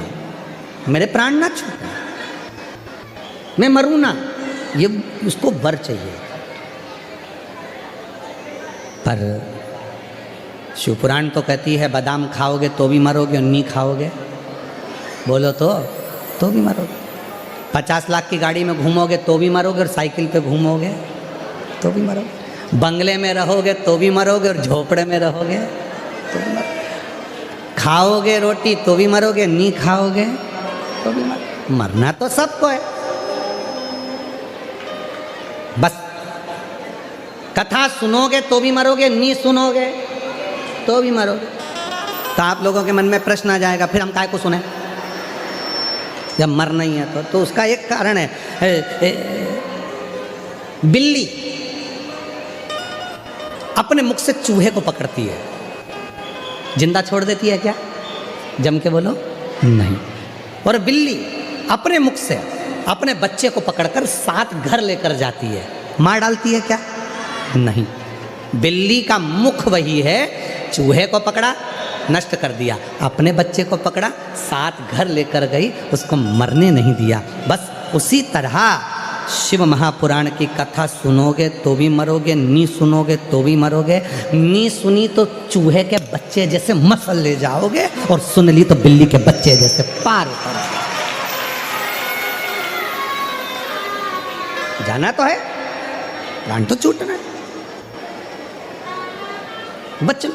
मेरे प्राण ना छूटे, मैं मरूं ना, ये उसको वर चाहिए। पर शिवपुराण तो कहती है बादाम खाओगे तो भी मरोगे और नहीं खाओगे बोलो तो भी मरोगे। 50 लाख की गाड़ी में घूमोगे तो भी मरोगे और साइकिल पे घूमोगे तो भी मरोगे। बंगले में रहोगे तो भी मरोगे और झोपड़े में रहोगे तो भी मरोगे। खाओगे रोटी तो भी मरोगे, नहीं खाओगे तो भी मरोगे। मरना तो सबको है। बस कथा सुनोगे तो भी मरोगे, नहीं सुनोगे तो भी मरोगे। तो आप लोगों के मन में प्रश्न आ जाएगा फिर हम काय को सुने जब मरना ही है तो उसका एक कारण है। बिल्ली अपने मुख से चूहे को पकड़ती है, जिंदा छोड़ देती है क्या? जम के बोलो नहीं। और बिल्ली अपने मुख से अपने बच्चे को पकड़कर 7 घर लेकर जाती है, मार डालती है क्या? नहीं। बिल्ली का मुख वही है, चूहे को पकड़ा नष्ट कर दिया, अपने बच्चे को पकड़ा 7 घर लेकर गई, उसको मरने नहीं दिया। बस उसी तरह शिव महापुराण की कथा सुनोगे तो भी मरोगे, नहीं सुनोगे तो भी मरोगे। नहीं सुनी तो चूहे के बच्चे जैसे मसल ले जाओगे और सुन ली तो बिल्ली के बच्चे जैसे पार उतरोगे। जाना तो है, प्राण तो छूटना है, बच लो।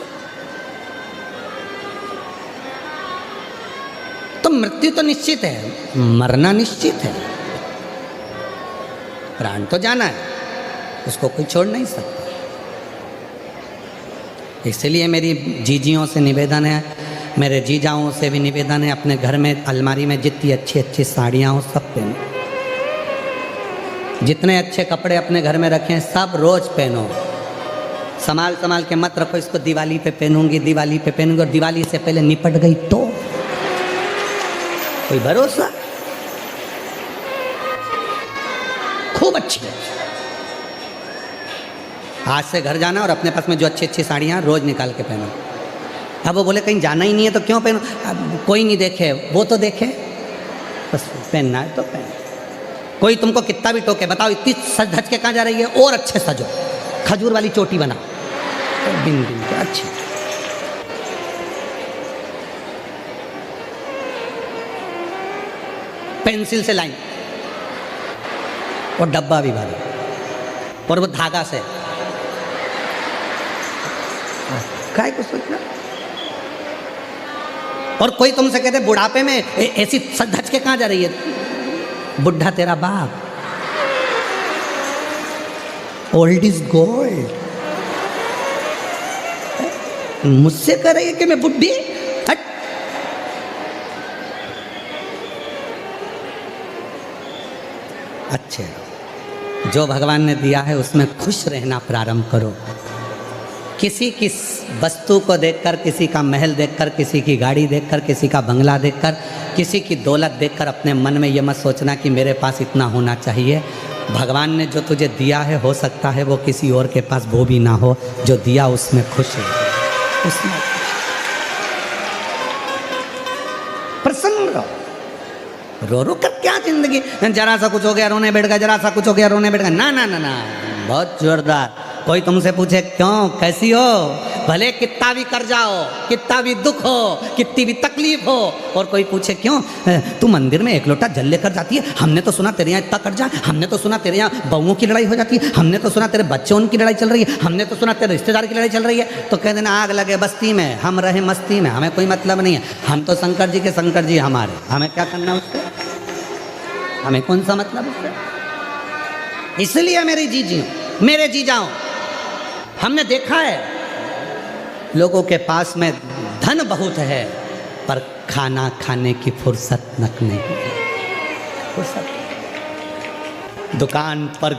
तो मृत्यु तो निश्चित है, मरना निश्चित है, प्राण तो जाना है, उसको कोई छोड़ नहीं सकता। इसलिए मेरी जीजियों से निवेदन है, मेरे जीजाओं से भी निवेदन है, अपने घर में अलमारी में जितनी अच्छी अच्छी साड़ियाँ हो सब पहनो, जितने अच्छे कपड़े अपने घर में रखें सब रोज पहनो। संभाल संभाल के मत रखो, इसको दिवाली पे पहनूंगी, दिवाली पे पहनूंगी, और दिवाली से पहले निपट गई तो कोई भरोसा? खूब अच्छी है। आज से घर जाना और अपने पास में जो अच्छी अच्छी साड़ियाँ रोज निकाल के पहनो। अब वो बोले कहीं जाना ही नहीं है तो क्यों पहनो? अब कोई नहीं देखे वो तो देखे, बस पहनना है तो पहनो। कोई तुमको कितना भी टोके, बताओ इतनी सज धज के कहाँ जा रही है, और अच्छे सजो, खजूर वाली चोटी बना, बिन बिन के अच्छी। पेंसिल से लाइन और डब्बा भी भरो, और वो धागा से काय को सोचना। और कोई तुमसे कहते बुढ़ापे में ऐसी सज धज के कहाँ जा रही है, बुढ़ा तेरा बाप, ओल्ड इज गोल्ड। मुझसे कह रही है कि मैं बुढ़ी? हट। अच्छे जो भगवान ने दिया है उसमें खुश रहना प्रारंभ करो। किसी की वस्तु को देखकर, किसी का महल देखकर, किसी की गाड़ी देखकर, किसी का बंगला देखकर, किसी की दौलत देखकर अपने मन में ये मत सोचना कि मेरे पास इतना होना चाहिए। भगवान ने जो तुझे दिया है हो सकता है वो किसी और के पास वो भी ना हो, जो दिया उसमें खुश है, उसमें प्रसन्न रहो। रो रो कर क्या जिंदगी, जरा सा कुछ हो गया रोने बैठ गया, जरा सा कुछ हो गया रोने बैठ गया, ना ना ना ना, बहुत जोरदार कोई तुमसे पूछे क्यों, कैसी हो, भले कितना भी कर जाओ, कितना भी दुख हो, कितनी भी तकलीफ हो, और कोई पूछे क्यों तू मंदिर में एक लोटा जल लेकर जाती है, हमने तो सुना तेरे यहाँ इतना कट जा, हमने तो सुना तेरे यहाँ बहुओं की लड़ाई हो जाती है, हमने तो सुना तेरे बच्चों की लड़ाई चल रही है, हमने तो सुना तेरे रिश्तेदार की लड़ाई चल रही है। तो कह देना आग लगे बस्ती में, हम रहे मस्ती में, हमें कोई मतलब नहीं है, हम तो शंकर जी के शंकर जी हमारे, हमें क्या करना उससे, हमें कौन सा मतलब उससे। इसलिए मेरी जीजी, मेरे जीजाओं, हमने देखा है लोगों के पास में धन बहुत है पर खाना खाने की फुर्सत नक नहीं है। फुर्सत। दुकान पर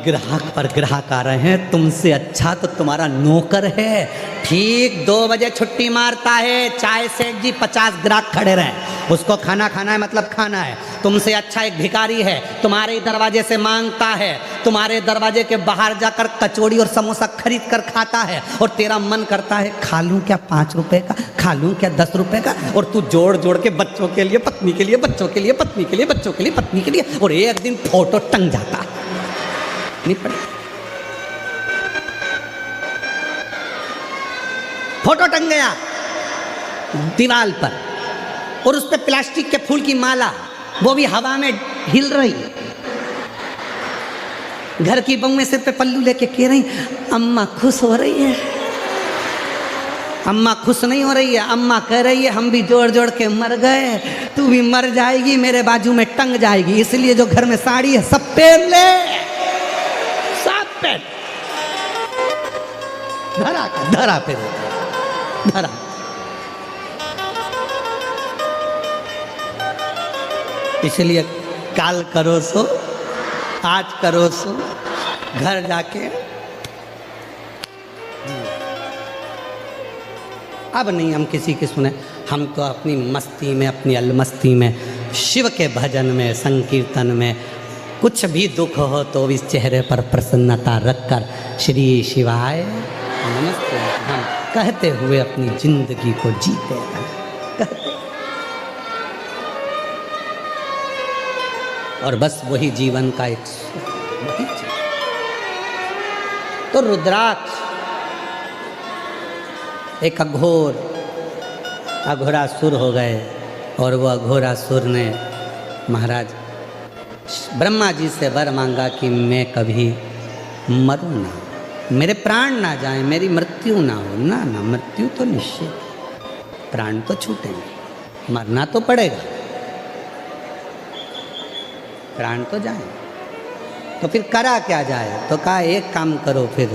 ग्राहक आ रहे हैं, तुमसे अच्छा तो तुम्हारा नौकर है, ठीक 2 बजे छुट्टी मारता है, चाय सेठ जी 50 ग्राहक खड़े रहे, उसको खाना खाना है मतलब खाना है। तुमसे अच्छा एक भिखारी है, तुम्हारे ही दरवाजे से मांगता है, तुम्हारे दरवाजे के बाहर जाकर कचौड़ी और समोसा खरीद कर खाता है, और तेरा मन करता है खा लूं क्या 5 रुपए का, खा लूं क्या 10 रुपए का, और तू जोड़ जोड़ के बच्चों के लिए, पत्नी के लिए, बच्चों के लिए, पत्नी के लिए, बच्चों के लिए, पत्नी के लिए, और एक दिन फोटो टंग जाता है। नहीं पड़े फोटो टंग गया दीवार पर, और उस पे प्लास्टिक के फूल की माला, वो भी हवा में हिल रही। घर की बहू में सिर पे पल्लू लेके कह रही अम्मा खुश हो रही है, अम्मा खुश नहीं हो रही है, अम्मा कह रही है हम भी जोड़ जोड़ के मर गए, तू भी मर जाएगी, मेरे बाजू में टंग जाएगी, इसलिए जो घर में साड़ी है सब पहन ले, सब पहन। धरा पे धरा। इसलिए काल करो सो, आज करो सो, घर जाके अब नहीं हम किसी की सुने, हम तो अपनी मस्ती में, अपनी अलमस्ती में, शिव के भजन में, संकीर्तन में, कुछ भी दुख हो तो इस चेहरे पर प्रसन्नता रखकर श्री शिवाय नमस्ते हम कहते हुए अपनी जिंदगी को जीते कहते। और बस वही जीवन का एक वही तो रुद्राक्ष एक अघोरासुर हो गए, और वो अघोरासुर ने महाराज ब्रह्मा जी से वर मांगा कि मैं कभी मरूं ना, मेरे प्राण ना जाएं, मेरी मृत्यु ना हो। ना ना, मृत्यु तो निश्चित, प्राण तो छूटेंगे, मरना तो पड़ेगा, प्राण तो जाए। तो फिर करा क्या जाए, तो कहा एक काम करो, फिर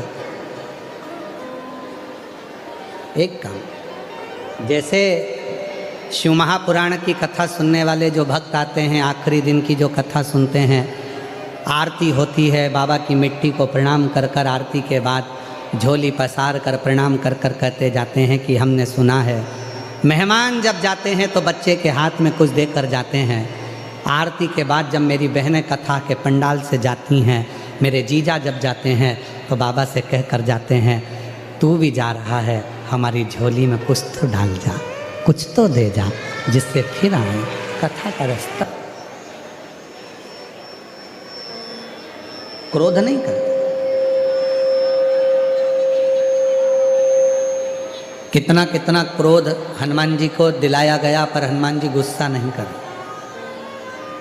एक काम, जैसे शिव महापुराण की कथा सुनने वाले जो भक्त आते हैं, आखिरी दिन की जो कथा सुनते हैं, आरती होती है, बाबा की मिट्टी को प्रणाम कर कर आरती के बाद झोली पसार कर प्रणाम कर कर कहते जाते हैं कि हमने सुना है। मेहमान जब जाते हैं तो बच्चे के हाथ में कुछ दे कर जाते हैं। आरती के बाद जब मेरी बहनें कथा के पंडाल से जाती हैं, मेरे जीजा जब जाते हैं तो बाबा से कह कर जाते हैं तू भी जा रहा है, हमारी झोली में कुछ तो डाल जा, कुछ तो दे जा, जिससे फिर आए कथा का रास्ता। क्रोध नहीं करते। कितना कितना क्रोध हनुमान जी को दिलाया गया, पर हनुमान जी गुस्सा नहीं करे।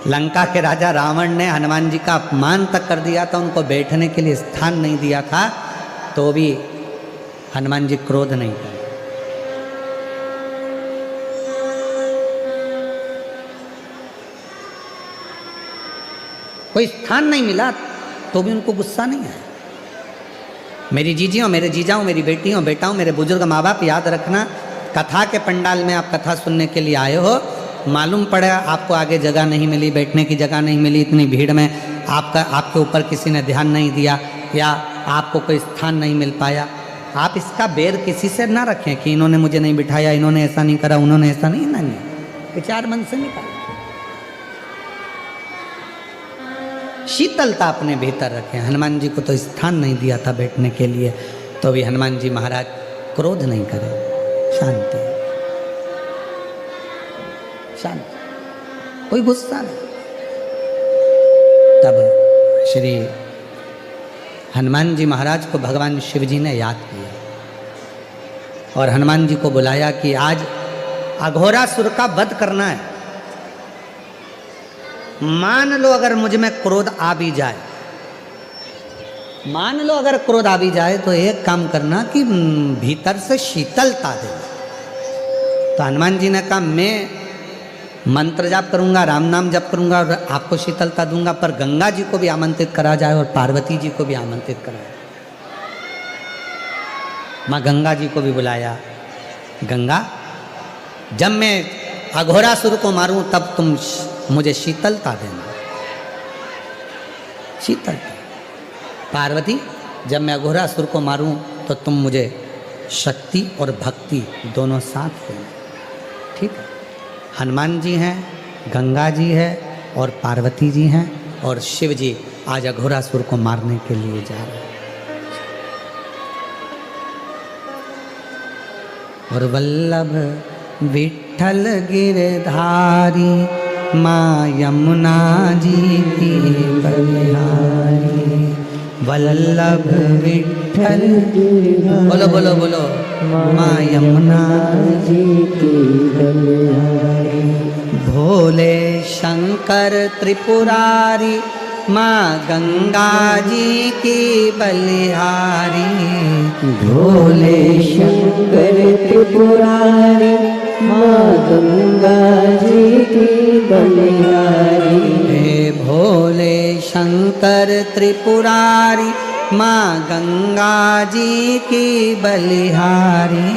लंका के राजा रावण ने हनुमान जी का अपमान तक कर दिया था, उनको बैठने के लिए स्थान नहीं दिया था, तो भी हनुमान जी क्रोध नहीं करे। कोई स्थान नहीं मिला तो भी उनको गुस्सा नहीं आया। मेरी जीजियों, मेरे जीजाओं, मेरी बेटियों, बेटाओं, मेरे बुजुर्ग माँ बाप, याद रखना, कथा के पंडाल में आप कथा सुनने के लिए आए हो, मालूम पड़ा आपको आगे जगह नहीं मिली, बैठने की जगह नहीं मिली, इतनी भीड़ में आपके ऊपर किसी ने ध्यान नहीं दिया, या आपको कोई स्थान नहीं मिल पाया, आप इसका बेर किसी से ना रखें कि इन्होंने मुझे नहीं बिठाया, इन्होंने ऐसा नहीं करा, उन्होंने ऐसा नहीं, विचार मन से निकाल, शीतलता अपने भीतर रखें। हनुमान जी को तो स्थान नहीं दिया था बैठने के लिए, तो भी हनुमान जी महाराज क्रोध नहीं करे, शांति, शांति, कोई गुस्सा नहीं। तब श्री हनुमान जी महाराज को भगवान शिव जी ने याद किया और हनुमान जी को बुलाया कि आज अघोरासुर का वध करना है। मान लो अगर मुझ में क्रोध आ भी जाए, मान लो अगर क्रोध आ भी जाए तो एक काम करना कि भीतर से शीतलता दे। तो हनुमान जी ने कहा मैं मंत्र जाप करूंगा, राम नाम जप करूंगा और आपको शीतलता दूंगा, पर गंगा जी को भी आमंत्रित करा जाए और पार्वती जी को भी आमंत्रित करा जाए। माँ गंगा जी को भी बुलाया। गंगा, जब मैं अघोरासुर को मारूं तब तुम मुझे शीतलता देना, शीतलता। पार्वती, जब मैं अघोरासुर को मारूं तो तुम मुझे शक्ति और भक्ति दोनों साथ देना। ठीक है। हनुमान जी हैं, गंगा जी है और पार्वती जी हैं और शिव जी आज अघोरासुर को मारने के लिए जा रहे हैं। और वल्लभ विठ्ठल गिरधारी माँ यमुना जी की बलिहारी। वल्लभ विठ्ठल, बोलो बोलो बोलो, माँ यमुना जी की बलिहारी। भोले शंकर त्रिपुरारी माँ गंगा जी की बलिहारी। भोले शंकर त्रिपुरारी माँ गंगा जी की बलिहारी। हे भोले शंकर त्रिपुरारी माँ गंगा जी की बलिहारी।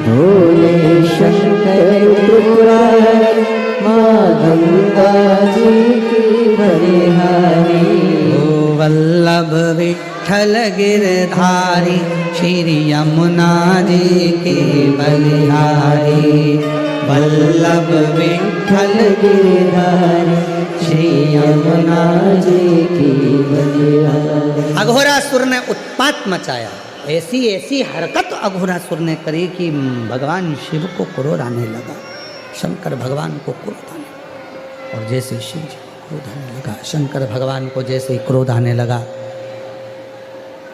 भोले शंकर त्रिपुरारी माँ गंगा जी की बलिहारी। ओ वल्लभ विठ्ठल गिरधारी श्री यमुना जी की बलिहारी। वल्लभ विठ्ठल गिरधारी श्री यमुना जी की बलिहारी। अघोरासुर ने उत्पात मचाया। ऐसी ऐसी हरकत अघोरासुर ने करी कि भगवान शिव को क्रोध आने लगा, शंकर भगवान को क्रोध आने लगा। और जैसे शिव जी को क्रोध आने लगा, शंकर भगवान को जैसे ही क्रोध आने लगा,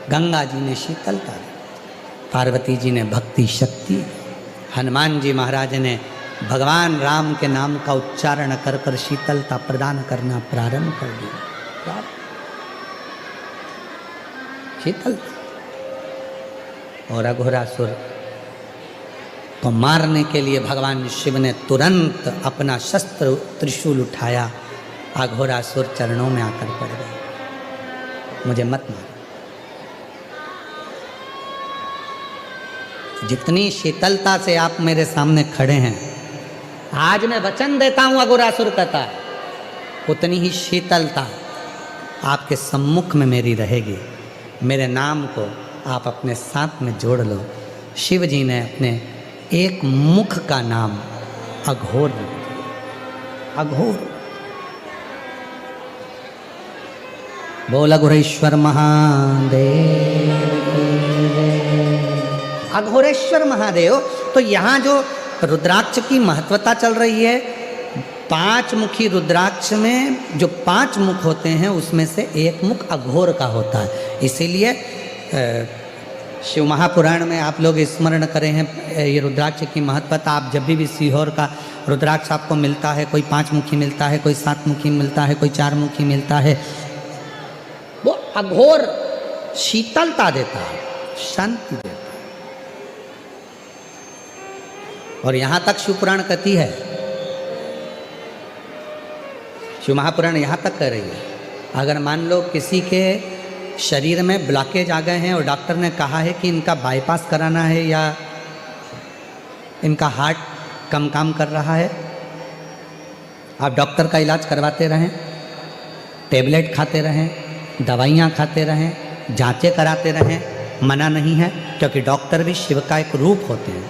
गंगा जी ने शीतलता दी, पार्वती जी ने भक्ति शक्ति, हनुमान जी महाराज ने भगवान राम के नाम का उच्चारण कर कर शीतलता प्रदान करना प्रारंभ कर दिया। शीतलता। और अघोरासुर को मारने के लिए भगवान शिव ने तुरंत अपना शस्त्र त्रिशूल उठाया। अघोरासुर चरणों में आकर पड़ गया, मुझे मत मार। जितनी शीतलता से आप मेरे सामने खड़े हैं, आज मैं वचन देता हूं, अघोरासुर कहता है, उतनी ही शीतलता आपके सम्मुख में मेरी रहेगी। मेरे नाम को आप अपने साथ में जोड़ लो। शिव जी ने अपने एक मुख का नाम अघोर रख दिया। अघोर। बोल अघोरेश्वर महादेव। अघोरेश्वर महादेव। तो यहाँ जो रुद्राक्ष की महत्वता चल रही है, 5 मुखी रुद्राक्ष में जो 5 मुख होते हैं उसमें से एक मुख अघोर का होता है। इसीलिए शिव महापुराण में आप लोग स्मरण करें हैं ये रुद्राक्ष की महत्वता। आप जब भी सीहोर का रुद्राक्ष आपको मिलता है, कोई 5 मुखी मिलता है, कोई 7 मुखी मिलता है, कोई 4 मुखी मिलता है, वो अघोर शीतलता देता है, शांति देता है। और यहाँ तक शिवपुराण कहती है, शिव महापुराण यहाँ तक कह रही है, अगर मान लो किसी के शरीर में ब्लॉकेज आ गए हैं और डॉक्टर ने कहा है कि इनका बाईपास कराना है या इनका हार्ट कम काम कर रहा है, आप डॉक्टर का इलाज करवाते रहें, टेबलेट खाते रहें, दवाइयाँ खाते रहें, जांचें कराते रहें, मना नहीं है, क्योंकि डॉक्टर भी शिव का एक रूप होते हैं,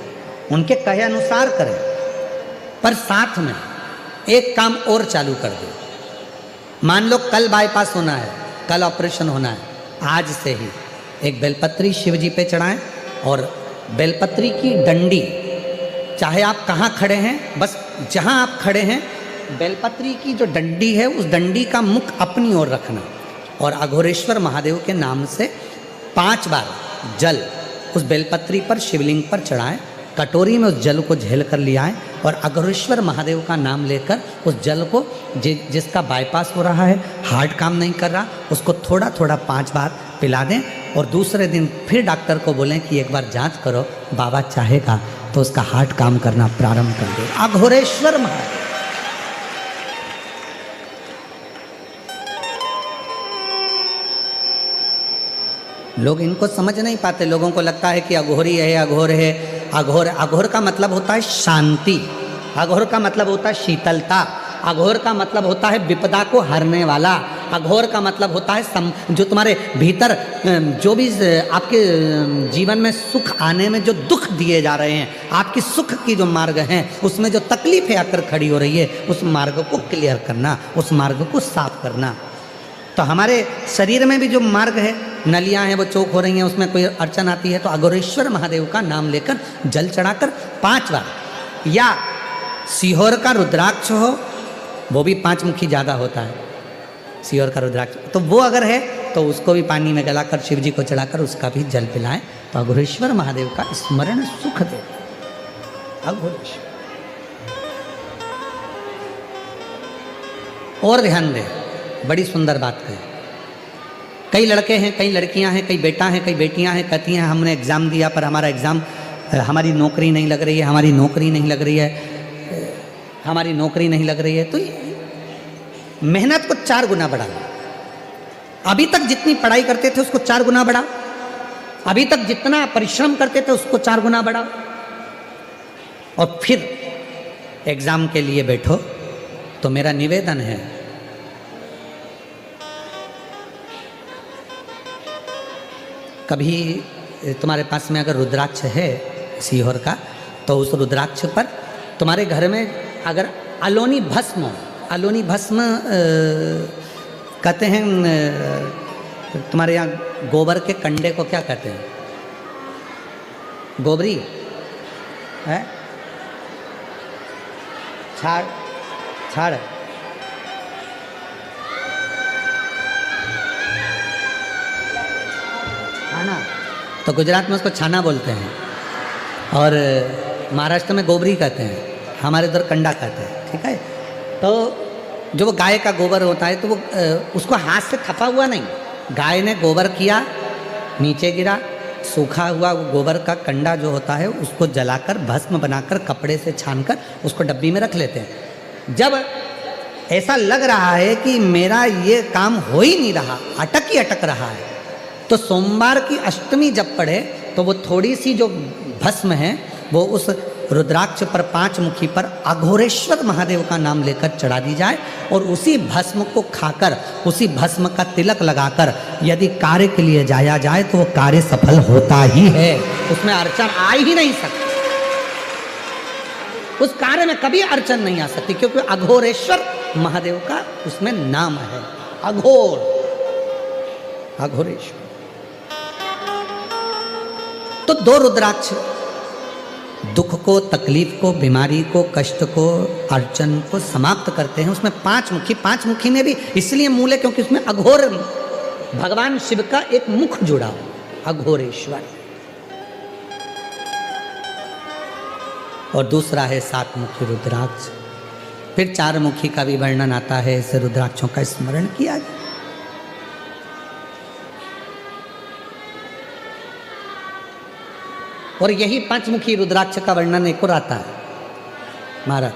उनके कहे अनुसार करें। पर साथ में एक काम और चालू कर दो। मान लो कल बाईपास होना है, कल ऑपरेशन होना है, आज से ही एक बेलपत्री शिव जी पे चढ़ाएं और बेलपत्री की डंडी, चाहे आप कहाँ खड़े हैं, बस जहाँ आप खड़े हैं, बेलपत्री की जो डंडी है उस डंडी का मुख अपनी ओर रखना और अघोरेश्वर महादेव के नाम से 5 बार जल उस बेलपत्री पर शिवलिंग पर चढ़ाएं, कटोरी में उस जल को झेल कर ले आएं और अघोरेश्वर महादेव का नाम लेकर उस जल को जिसका बाईपास हो रहा है, हार्ट काम नहीं कर रहा, उसको थोड़ा थोड़ा 5 बार पिला दें और दूसरे दिन फिर डॉक्टर को बोलें कि एक बार जांच करो, बाबा चाहेगा तो उसका हार्ट काम करना प्रारंभ कर दे। अघोरेश्वर महादेव। लोग इनको समझ नहीं पाते, लोगों को लगता है कि अघोरी है, अघोर है। अघोर का मतलब होता है शांति, अघोर का मतलब होता है शीतलता, अघोर का मतलब होता है विपदा को हरने वाला, अघोर का मतलब होता है जो तुम्हारे भीतर जो भी आपके जीवन में सुख आने में जो दुख दिए जा रहे हैं, आपकी सुख की जो मार्ग हैं उसमें जो तकलीफें आकर खड़ी हो रही है, उस मार्ग को क्लियर करना, उस मार्ग को साफ करना। तो हमारे शरीर में भी जो मार्ग है, नलियां हैं वो चौक हो रही हैं, उसमें कोई अड़चन आती है तो अघोरेश्वर महादेव का नाम लेकर जल चढ़ाकर 5 बार, या सीहोर का रुद्राक्ष हो, वो भी 5 मुखी ज़्यादा होता है, सीहोर का रुद्राक्ष, तो वो अगर है तो उसको भी पानी में गलाकर शिव जी को चढ़ाकर उसका भी जल पिलाएं तो अघोरेश्वर महादेव का स्मरण सुख दे। अघोरेश्वर। और ध्यान दें, बड़ी सुंदर बात है। कई लड़के हैं, कई लड़कियां हैं, कई बेटा हैं, कई बेटियां हैं, कहती हैं हमने एग्ज़ाम दिया पर हमारा एग्ज़ाम, हमारी नौकरी नहीं लग रही है, हमारी नौकरी नहीं लग रही है, हमारी नौकरी नहीं लग रही है। तो मेहनत को 4 गुना बढ़ा लो। अभी तक जितनी पढ़ाई करते थे उसको 4 गुना बढ़ाओ, अभी तक जितना परिश्रम करते थे उसको 4 गुना बढ़ाओ और फिर एग्ज़ाम के लिए बैठो। तो मेरा निवेदन है, कभी तुम्हारे पास में अगर रुद्राक्ष है सीहोर का, तो उस रुद्राक्ष पर तुम्हारे घर में अगर अलोनी भस्म हो, अलोनी भस्म कहते हैं, तुम्हारे यहाँ गोबर के कंडे को क्या कहते हैं? गोबरी है, छाड़, छाड़, छाना, तो गुजरात में उसको छाना बोलते हैं और महाराष्ट्र में गोबरी कहते हैं, हमारे उधर कंडा कहते हैं। ठीक है, तो जो वो गाय का गोबर होता है तो वो उसको हाथ से थपा हुआ नहीं, गाय ने गोबर किया, नीचे गिरा, सूखा हुआ वो गोबर का कंडा जो होता है उसको जलाकर भस्म बनाकर कपड़े से छानकर उसको डब्बी में रख लेते हैं। जब ऐसा लग रहा है कि मेरा ये काम हो ही नहीं रहा, अटक ही अटक रहा है, तो सोमवार की अष्टमी जब पड़े तो वो थोड़ी सी जो भस्म है वो उस रुद्राक्ष पर 5 मुखी पर अघोरेश्वर महादेव का नाम लेकर चढ़ा दी जाए और उसी भस्म को खाकर, उसी भस्म का तिलक लगाकर यदि कार्य के लिए जाया जाए तो वो कार्य सफल होता ही है, उसमें अड़चन आ ही नहीं सकती, उस कार्य में कभी अड़चन नहीं आ सकती, क्योंकि अघोरेश्वर महादेव का उसमें नाम है, अघोर, अघोरेश्वर। तो 2 रुद्राक्ष दुख को, तकलीफ को, बीमारी को, कष्ट को, अड़चन को समाप्त करते हैं। उसमें 5 मुखी, 5 मुखी में भी इसलिए मूल है क्योंकि उसमें अघोर भगवान शिव का एक मुख जुड़ा हो, अघोरेश्वर। और दूसरा है 7 मुखी रुद्राक्ष। फिर 4 मुखी का भी वर्णन आता है, ऐसे रुद्राक्षों का स्मरण किया जाए। और यही 5 मुखी रुद्राक्ष का वर्णन एक और आता है महाराज।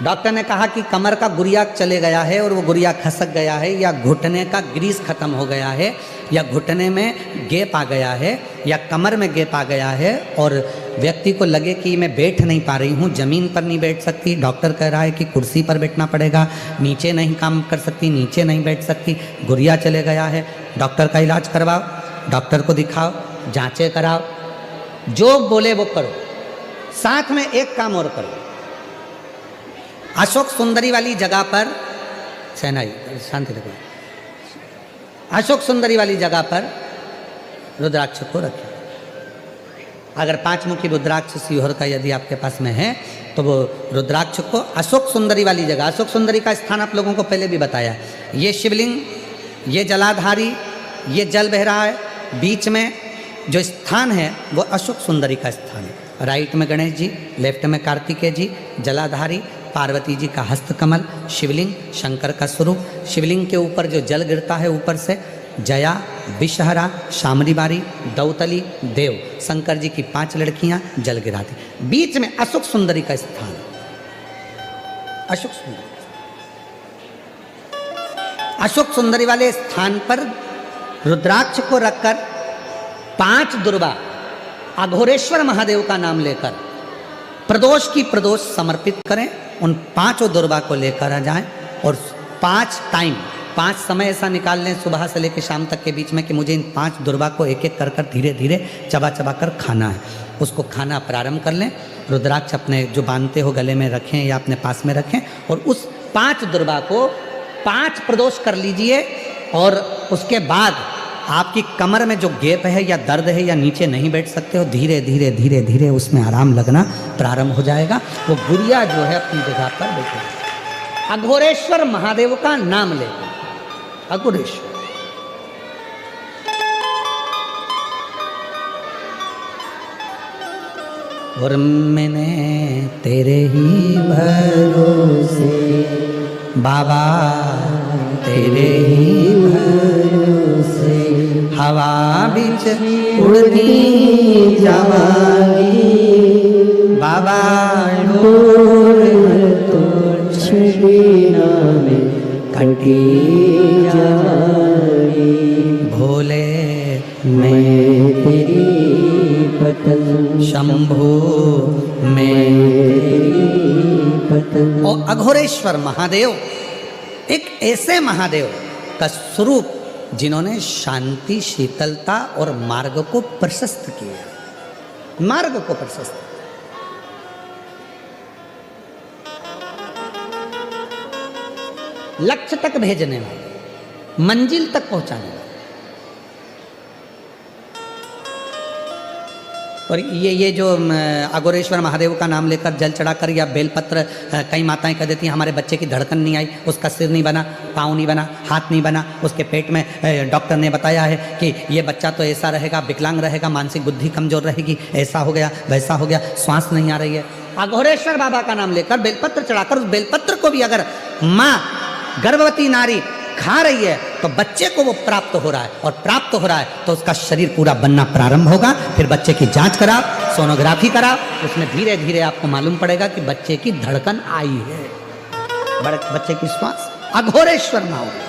डॉक्टर ने कहा कि कमर का गुरिया चले गया है और वो गुरिया खसक गया है, या घुटने का ग्रीस खत्म हो गया है, या घुटने में गैप आ गया है, या कमर में गैप आ गया है और व्यक्ति को लगे कि मैं बैठ नहीं पा रही हूँ, ज़मीन पर नहीं बैठ सकती, डॉक्टर कह रहा है कि कुर्सी पर बैठना पड़ेगा, नीचे नहीं काम कर सकती, नीचे नहीं बैठ सकती, गुरिया चले गया है, डॉक्टर का इलाज करवाओ, डॉक्टर को दिखाओ, जांचें कराओ, जो बोले वो करो। साथ में एक काम और करो, अशोक सुंदरी वाली जगह पर, सेनाई शांति रखो, अशोक सुंदरी वाली जगह पर रुद्राक्ष को रखें। अगर 5 मुखी रुद्राक्ष सीहोर का यदि आपके पास में है तो वो रुद्राक्ष को अशोक सुंदरी वाली जगह, अशोक सुंदरी का स्थान आप लोगों को पहले भी बताया, ये शिवलिंग, ये जलाधारी, ये जल बह रहा है, बीच में जो स्थान है वो अशोक सुंदरी का स्थान है। राइट में गणेश जी, लेफ्ट में कार्तिकेय जी, जलाधारी, पार्वती जी का हस्तकमल, शिवलिंग, शंकर का स्वरूप। शिवलिंग के ऊपर जो जल गिरता है ऊपर से, जया, विषहरा, शामरी बारी, दौतली, देव, शंकर जी की 5 लड़कियां जल गिराती। बीच में अशोक सुंदरी का स्थान, अशोक सुंदरी, अशोक सुंदरी वाले स्थान पर रुद्राक्ष को रखकर 5 दुर्वा अघोरेश्वर महादेव का नाम लेकर प्रदोष की प्रदोष समर्पित करें। उन 5 दुर्वा को लेकर आ जाएं और 5 टाइम, 5 समय ऐसा निकाल लें सुबह से लेकर शाम तक के बीच में कि मुझे इन 5 दुर्वा को एक एक कर कर धीरे धीरे चबा चबा कर खाना है। उसको खाना प्रारंभ कर लें। रुद्राक्ष अपने जो बांधते हो गले में रखें या अपने पास में रखें और उस 5 दुर्वा को 5 प्रदोष कर लीजिए। और उसके बाद आपकी कमर में जो गैप है या दर्द है या नीचे नहीं बैठ सकते हो, धीरे धीरे धीरे धीरे उसमें आराम लगना प्रारंभ हो जाएगा। वो गुड़िया जो है अपनी जगह पर बैठेगी। अघोरेश्वर महादेव का नाम लेकर, अघोरेश्वर, और मैंने तेरे ही भरोसे बाबा, तेरे ही भरोसे हवा बीच उड़ती जावागी बाबा, डोर तो छबीना में कटी जाएगी। भोले मैं तेरी पतंग, शंभू मैं तेरी पतंग। और अघोरेश्वर महादेव एक ऐसे महादेव का स्वरूप जिन्होंने शांति, शीतलता और मार्ग को प्रशस्त किया, मार्ग को प्रशस्त। लक्ष्य तक भेजने वाले, मंजिल तक पहुंचाने वाले। और ये जो अघोरेश्वर महादेव का नाम लेकर जल चढ़ाकर या बेलपत्र, कई माताएं कह देती हैं हमारे बच्चे की धड़कन नहीं आई, उसका सिर नहीं बना, पाँव नहीं बना, हाथ नहीं बना, उसके पेट में डॉक्टर ने बताया है कि ये बच्चा तो ऐसा रहेगा, विकलांग रहेगा, मानसिक बुद्धि कमजोर रहेगी, ऐसा हो गया, वैसा हो गया, श्वास नहीं आ रही है। अघोरेश्वर बाबा का नाम लेकर बेलपत्र चढ़ाकर उस बेलपत्र को भी अगर माँ गर्भवती नारी खा रही है तो बच्चे को वो प्राप्त हो रहा है, और प्राप्त हो रहा है तो उसका शरीर पूरा बनना प्रारंभ होगा। फिर बच्चे की जांच कराओ, सोनोग्राफी कराओ, उसमें धीरे धीरे आपको मालूम पड़ेगा कि बच्चे की धड़कन आई है, बच्चे की श्वास। अघोरेश्वर महादेव,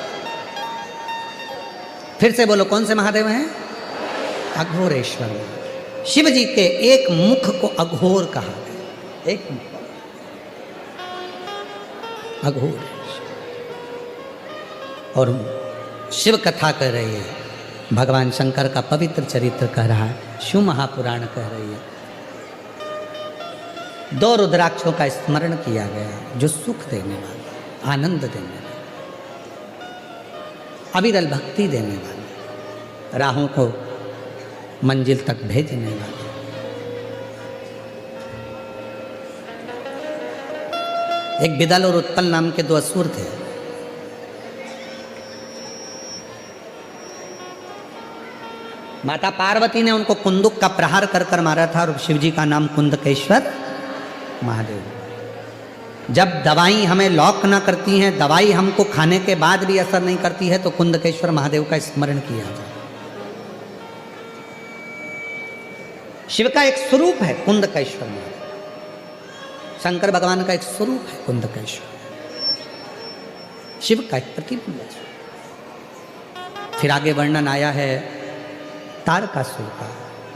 फिर से बोलो कौन से महादेव हैं? अघोरेश्वर। शिव जी के एक मुख को अघोर कहा गया, एक मुख अघोर। और शिव कथा कह रही है, भगवान शंकर का पवित्र चरित्र कह रहा है, शिव महापुराण कह रही है। 2 रुद्राक्षों का स्मरण किया गया जो सुख देने वाले, आनंद देने वाले, अविरल भक्ति देने वाले, राहों को मंजिल तक भेजने वाले। एक बिदल और उत्पल नाम के 2 असुर थे। माता पार्वती ने उनको कुंदुक का प्रहार कर कर मारा था और शिवजी का नाम कुंदकेश्वर महादेव। जब दवाई हमें लॉक ना करती हैं, दवाई हमको खाने के बाद भी असर नहीं करती है, तो कुंदकेश्वर महादेव का स्मरण किया जाए। शिव का एक स्वरूप है कुंदकेश्वर महादेव, शंकर भगवान का एक स्वरूप है कुंदकेश्वर, शिव का एक प्रतिबिंब है। फिर आगे वर्णन आया है तारकासुर का,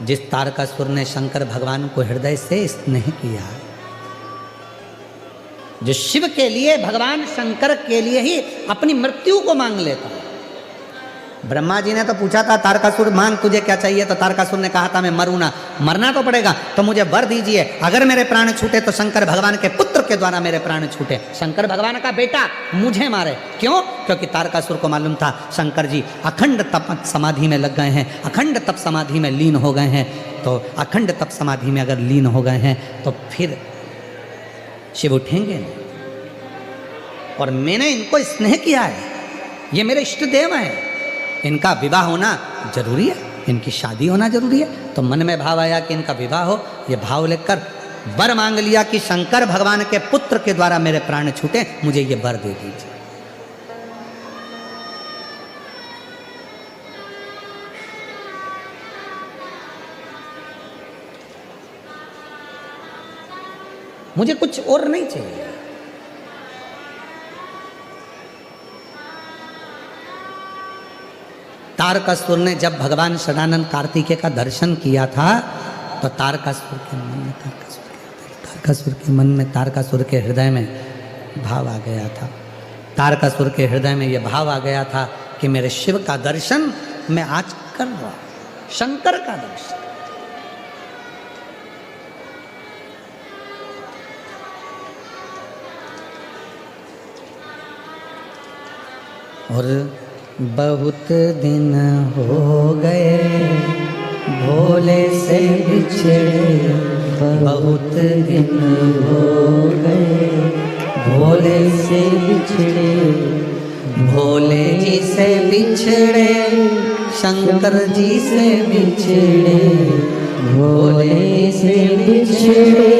जिस तारकासुर ने शंकर भगवान को हृदय से स्नेह किया, जो शिव के लिए, भगवान शंकर के लिए ही अपनी मृत्यु को मांग लेता। ब्रह्मा जी ने तो पूछा था तारकासुर मांग तुझे क्या चाहिए, तो तारकासुर ने कहा था मैं मरूं ना, मरना तो पड़ेगा, तो मुझे वर दीजिए, अगर मेरे प्राण छूटे तो शंकर भगवान के पुत्र के द्वारा मेरे प्राण छूटे, शंकर भगवान का बेटा मुझे मारे। क्यों? क्योंकि तारकासुर को मालूम था शंकर जी अखंड तप समाधि में लग गए हैं, अखंड तप समाधि में लीन हो गए हैं, तो अखंड तप समाधि में अगर लीन हो गए हैं तो फिर शिव उठेंगे नहीं। और मैंने इनको स्नेह किया है, ये मेरे इष्ट देव हैं, इनका विवाह होना जरूरी है, इनकी शादी होना जरूरी है। तो मन में भाव आया कि इनका विवाह हो। ये भाव लेकर वर मांग लिया कि शंकर भगवान के पुत्र के द्वारा मेरे प्राण छूटे, मुझे ये वर दे दीजिए। मुझे कुछ और नहीं चाहिए। तारकासुर ने जब भगवान षडानंद कार्तिकेय का दर्शन किया था तो तारकासुर के हृदय में भाव आ गया था। तारकासुर के हृदय में यह भाव आ गया था कि मेरे शिव का दर्शन मैं आज कर रहा हूं, शंकर का दर्शन। और बहुत दिन हो गए भोले से बिछड़े, बहुत दिन हो गए भोले से बिछड़े, भोले जी से बिछड़े शंकर जी से बिछड़े, भोले से बिछड़े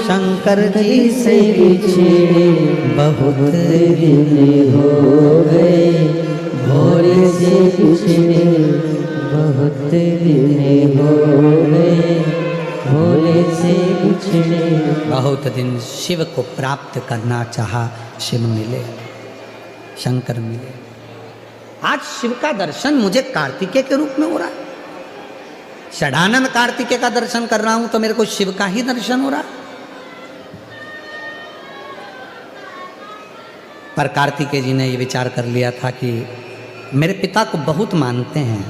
शंकर जी से बिछड़े, बहुत दिन हो गए भोले से बिछड़े, बहुत दिन हो गए भोले से बिछड़े। बहुत दिन शिव को प्राप्त करना चाहा, शिव मिले, शंकर मिले। आज शिव का दर्शन मुझे कार्तिकेय के रूप में हो रहा है। षडानंद कार्तिकेय का दर्शन कर रहा हूं तो मेरे को शिव का ही दर्शन हो रहा है। पर कार्तिकेय जी ने ये विचार कर लिया था कि मेरे पिता को बहुत मानते हैं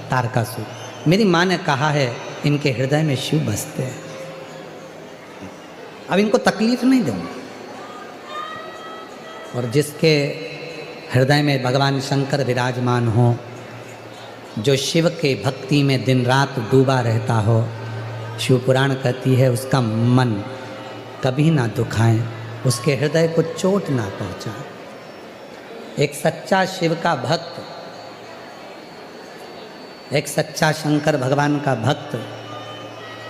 तारकासुर, मेरी माँ ने कहा है इनके हृदय में शिव बसते हैं, अब इनको तकलीफ नहीं दूंगा। और जिसके हृदय में भगवान शंकर विराजमान हो, जो शिव के भक्ति में दिन रात डूबा रहता हो, शिव पुराण कहती है उसका मन कभी ना दुखाएं, उसके हृदय को चोट ना पहुंचाए। एक सच्चा शिव का भक्त, एक सच्चा शंकर भगवान का भक्त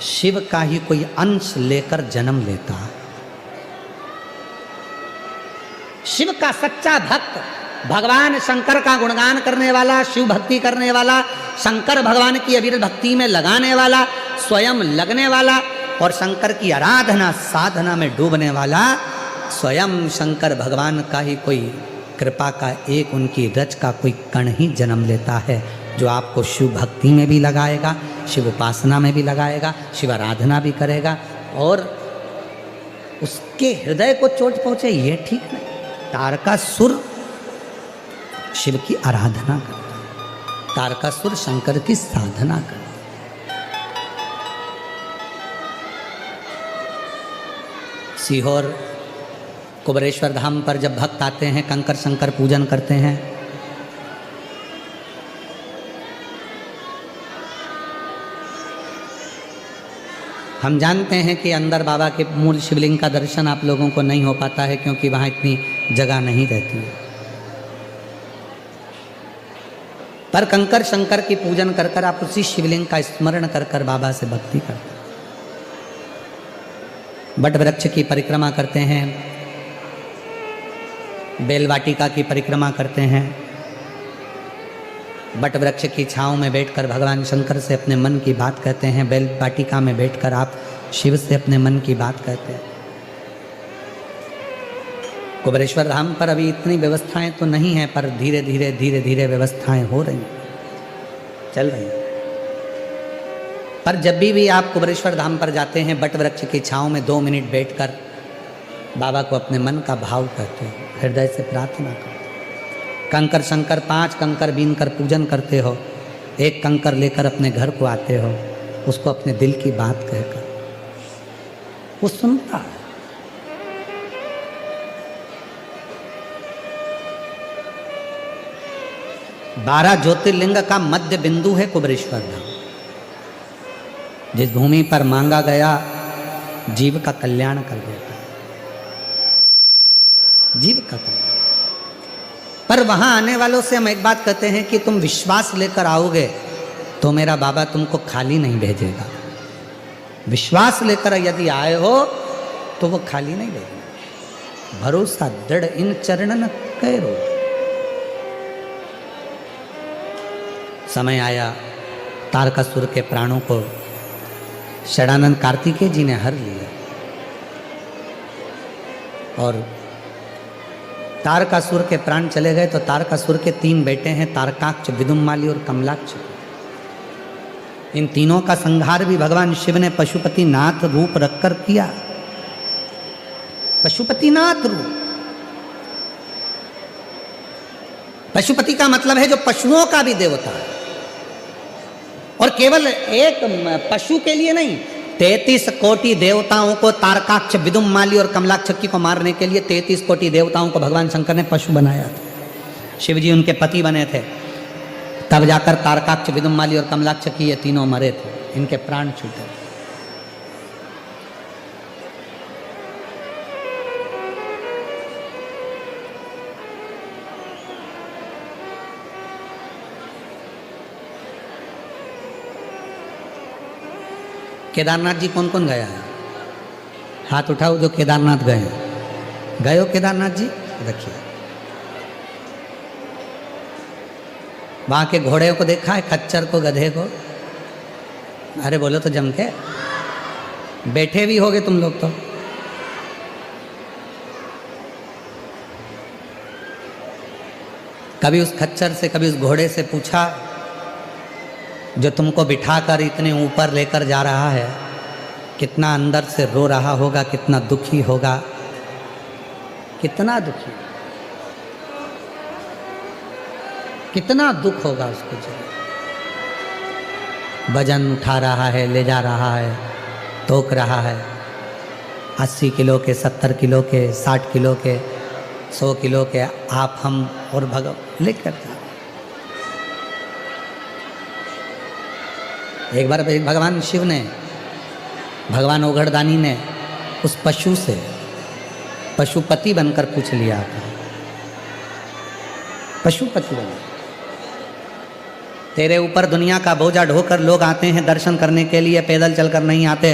शिव का ही कोई अंश लेकर जन्म लेता है। शिव का सच्चा भक्त, भगवान शंकर का गुणगान करने वाला, शिव भक्ति करने वाला, शंकर भगवान की अविरत भक्ति में लगाने वाला, स्वयं लगने वाला और शंकर की आराधना साधना में डूबने वाला, स्वयं शंकर भगवान का ही कोई कृपा का एक उनकी रच का कोई कण ही जन्म लेता है, जो आपको शिव भक्ति में भी लगाएगा, शिव उपासना में भी लगाएगा, शिव आराधना भी करेगा। और उसके हृदय को चोट पहुंचे ये ठीक नहीं। तारकासुर शिव की आराधना करता है, तारकासुर शंकर की साधना करता है। सीहोर कुबरेश्वर धाम पर जब भक्त आते हैं, कंकर शंकर पूजन करते हैं, हम जानते हैं कि अंदर बाबा के मूल शिवलिंग का दर्शन आप लोगों को नहीं हो पाता है, क्योंकि वहाँ इतनी जगह नहीं रहती है। पर कंकर शंकर की पूजन कर कर आप उसी शिवलिंग का स्मरण कर कर बाबा से भक्ति करते हैं। बट वृक्ष की परिक्रमा करते हैं, बेलवाटिका की परिक्रमा करते हैं, बट वृक्ष की छांव में बैठकर भगवान शंकर से अपने मन की बात कहते हैं, बेल वाटिका में बैठकर आप शिव से अपने मन की बात कहते हैं। कुबरेश्वर धाम पर अभी इतनी व्यवस्थाएं तो नहीं हैं, पर धीरे धीरे धीरे धीरे व्यवस्थाएं हो रही हैं, चल रही हैं। पर जब भी आप कुबरेश्वर धाम पर जाते हैं, बट वृक्ष की छांव में 2 मिनट बैठकर बाबा को अपने मन का भाव कहते हैं, हृदय से प्रार्थना करते हैं। कंकर शंकर 5 कंकर बीन कर पूजन करते हो, 1 कंकर लेकर अपने घर को आते हो, उसको अपने दिल की बात कहकर वो सुनता है। बारह ज्योतिर्लिंग का मध्य बिंदु है कुबरेश्वर धाम। जिस भूमि पर मांगा गया जीव का कल्याण कर देता है। जीव का कल्याण। पर वहां आने वालों से हम एक बात कहते हैं कि तुम विश्वास लेकर आओगे तो मेरा बाबा तुमको खाली नहीं भेजेगा। विश्वास लेकर यदि आए हो तो वो खाली नहीं भेजेगा। भरोसा दृढ़ इन चरणन करो। समय आया, तारकासुर के प्राणों को षडानंद कार्तिकेय जी ने हर लिया और तारकासुर के प्राण चले गए। तो तारकासुर के 3 बेटे हैं, तारकाक्ष, विदुम्माली और कमलाक्ष। इन तीनों का संहार भी भगवान शिव ने पशुपतिनाथ रूप रखकर किया। पशुपतिनाथ रूप, पशुपति का मतलब है जो पशुओं का भी देवता है। और केवल एक पशु के लिए नहीं, 33 कोटि देवताओं को, तारकाक्ष, विदुम्माली और कमलाक्ष को मारने के लिए 33 कोटि देवताओं को भगवान शंकर ने पशु बनाया था। शिव जी उनके पति बने थे, तब जाकर तारकाक्ष, विदुम्माली और कमलाक्ष ये तीनों मरे थे, इनके प्राण छूटे। केदारनाथ जी कौन कौन गया है? हाथ उठाओ जो केदारनाथ गए हैं। गए हो केदारनाथ जी? देखिए वहां के घोड़े को देखा है, खच्चर को, गधे को? अरे बोलो तो जम के। बैठे भी होगे तुम लोग तो। कभी उस खच्चर से, कभी उस घोड़े से पूछा जो तुमको बिठाकर इतने ऊपर लेकर जा रहा है, कितना अंदर से रो रहा होगा, कितना दुखी होगा, कितना दुखी, कितना दुख होगा उसको। जो वजन उठा रहा है, ले जा रहा है, तोक रहा है, 80 किलो के, 70 किलो के, 60 किलो के, 100 किलो के, आप, हम और भगवान लेकर जा। एक बार भगवान शिव ने, भगवान ओघड़दानी ने उस पशु से पशुपति बनकर पूछ लिया था। पशुपति बन, तेरे ऊपर दुनिया का बोझा ढोकर लोग आते हैं दर्शन करने के लिए, पैदल चलकर नहीं आते।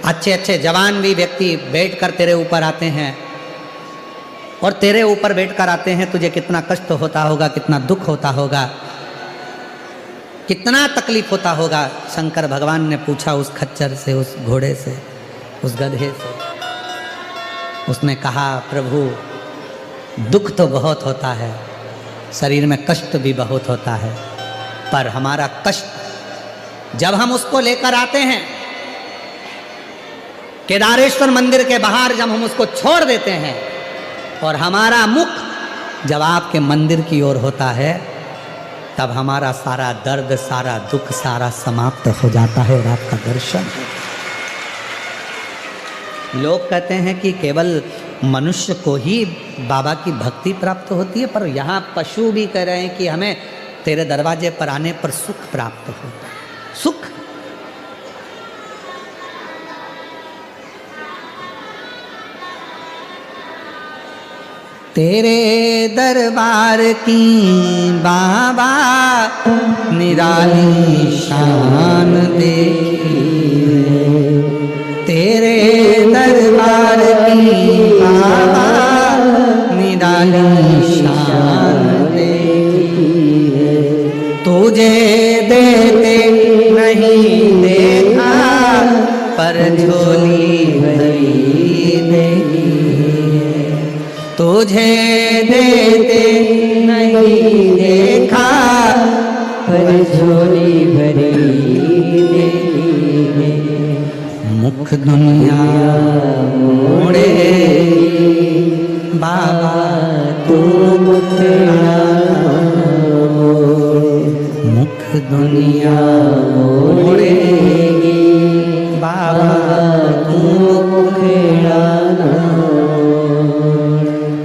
अच्छे अच्छे जवान भी व्यक्ति बैठकर तेरे ऊपर आते हैं, और तेरे ऊपर बैठकर आते हैं, तुझे कितना कष्ट होता होगा, कितना दुख होता होगा, कितना तकलीफ होता होगा। शंकर भगवान ने पूछा उस खच्चर से, उस घोड़े से, उस गधे से। उसने कहा, प्रभु दुख तो बहुत होता है, शरीर में कष्ट भी बहुत होता है, पर हमारा कष्ट जब हम उसको लेकर आते हैं केदारेश्वर मंदिर के बाहर, जब हम उसको छोड़ देते हैं और हमारा मुख जब आपके मंदिर की ओर होता है, तब हमारा सारा दर्द, सारा दुख, सारा समाप्त हो जाता है और आपका दर्शन है। लोग कहते हैं कि केवल मनुष्य को ही बाबा की भक्ति प्राप्त होती है, पर यहाँ पशु भी कह रहे हैं कि हमें तेरे दरवाजे पर आने पर सुख प्राप्त होता है। सुख, तेरे दरबार की बाबा निराली शान देखी, तेरे दरबार की बाबा निराली शान देखी, तुझे देते नहीं देखा पर झोली भरी देखी, तुझे देते नहीं देखा पर झोली भरी देखी। मुख दुनिया मोड़े बाबा तू मुखड़ा मोड़े, मुख दुनिया मोड़ेगी बाबा तू मुखड़ा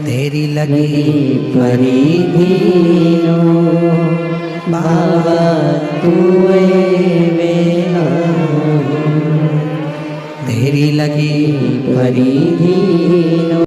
तेरी लगी परिधीनो बाबा तू मेरा, तेरी लगी परिधीनो।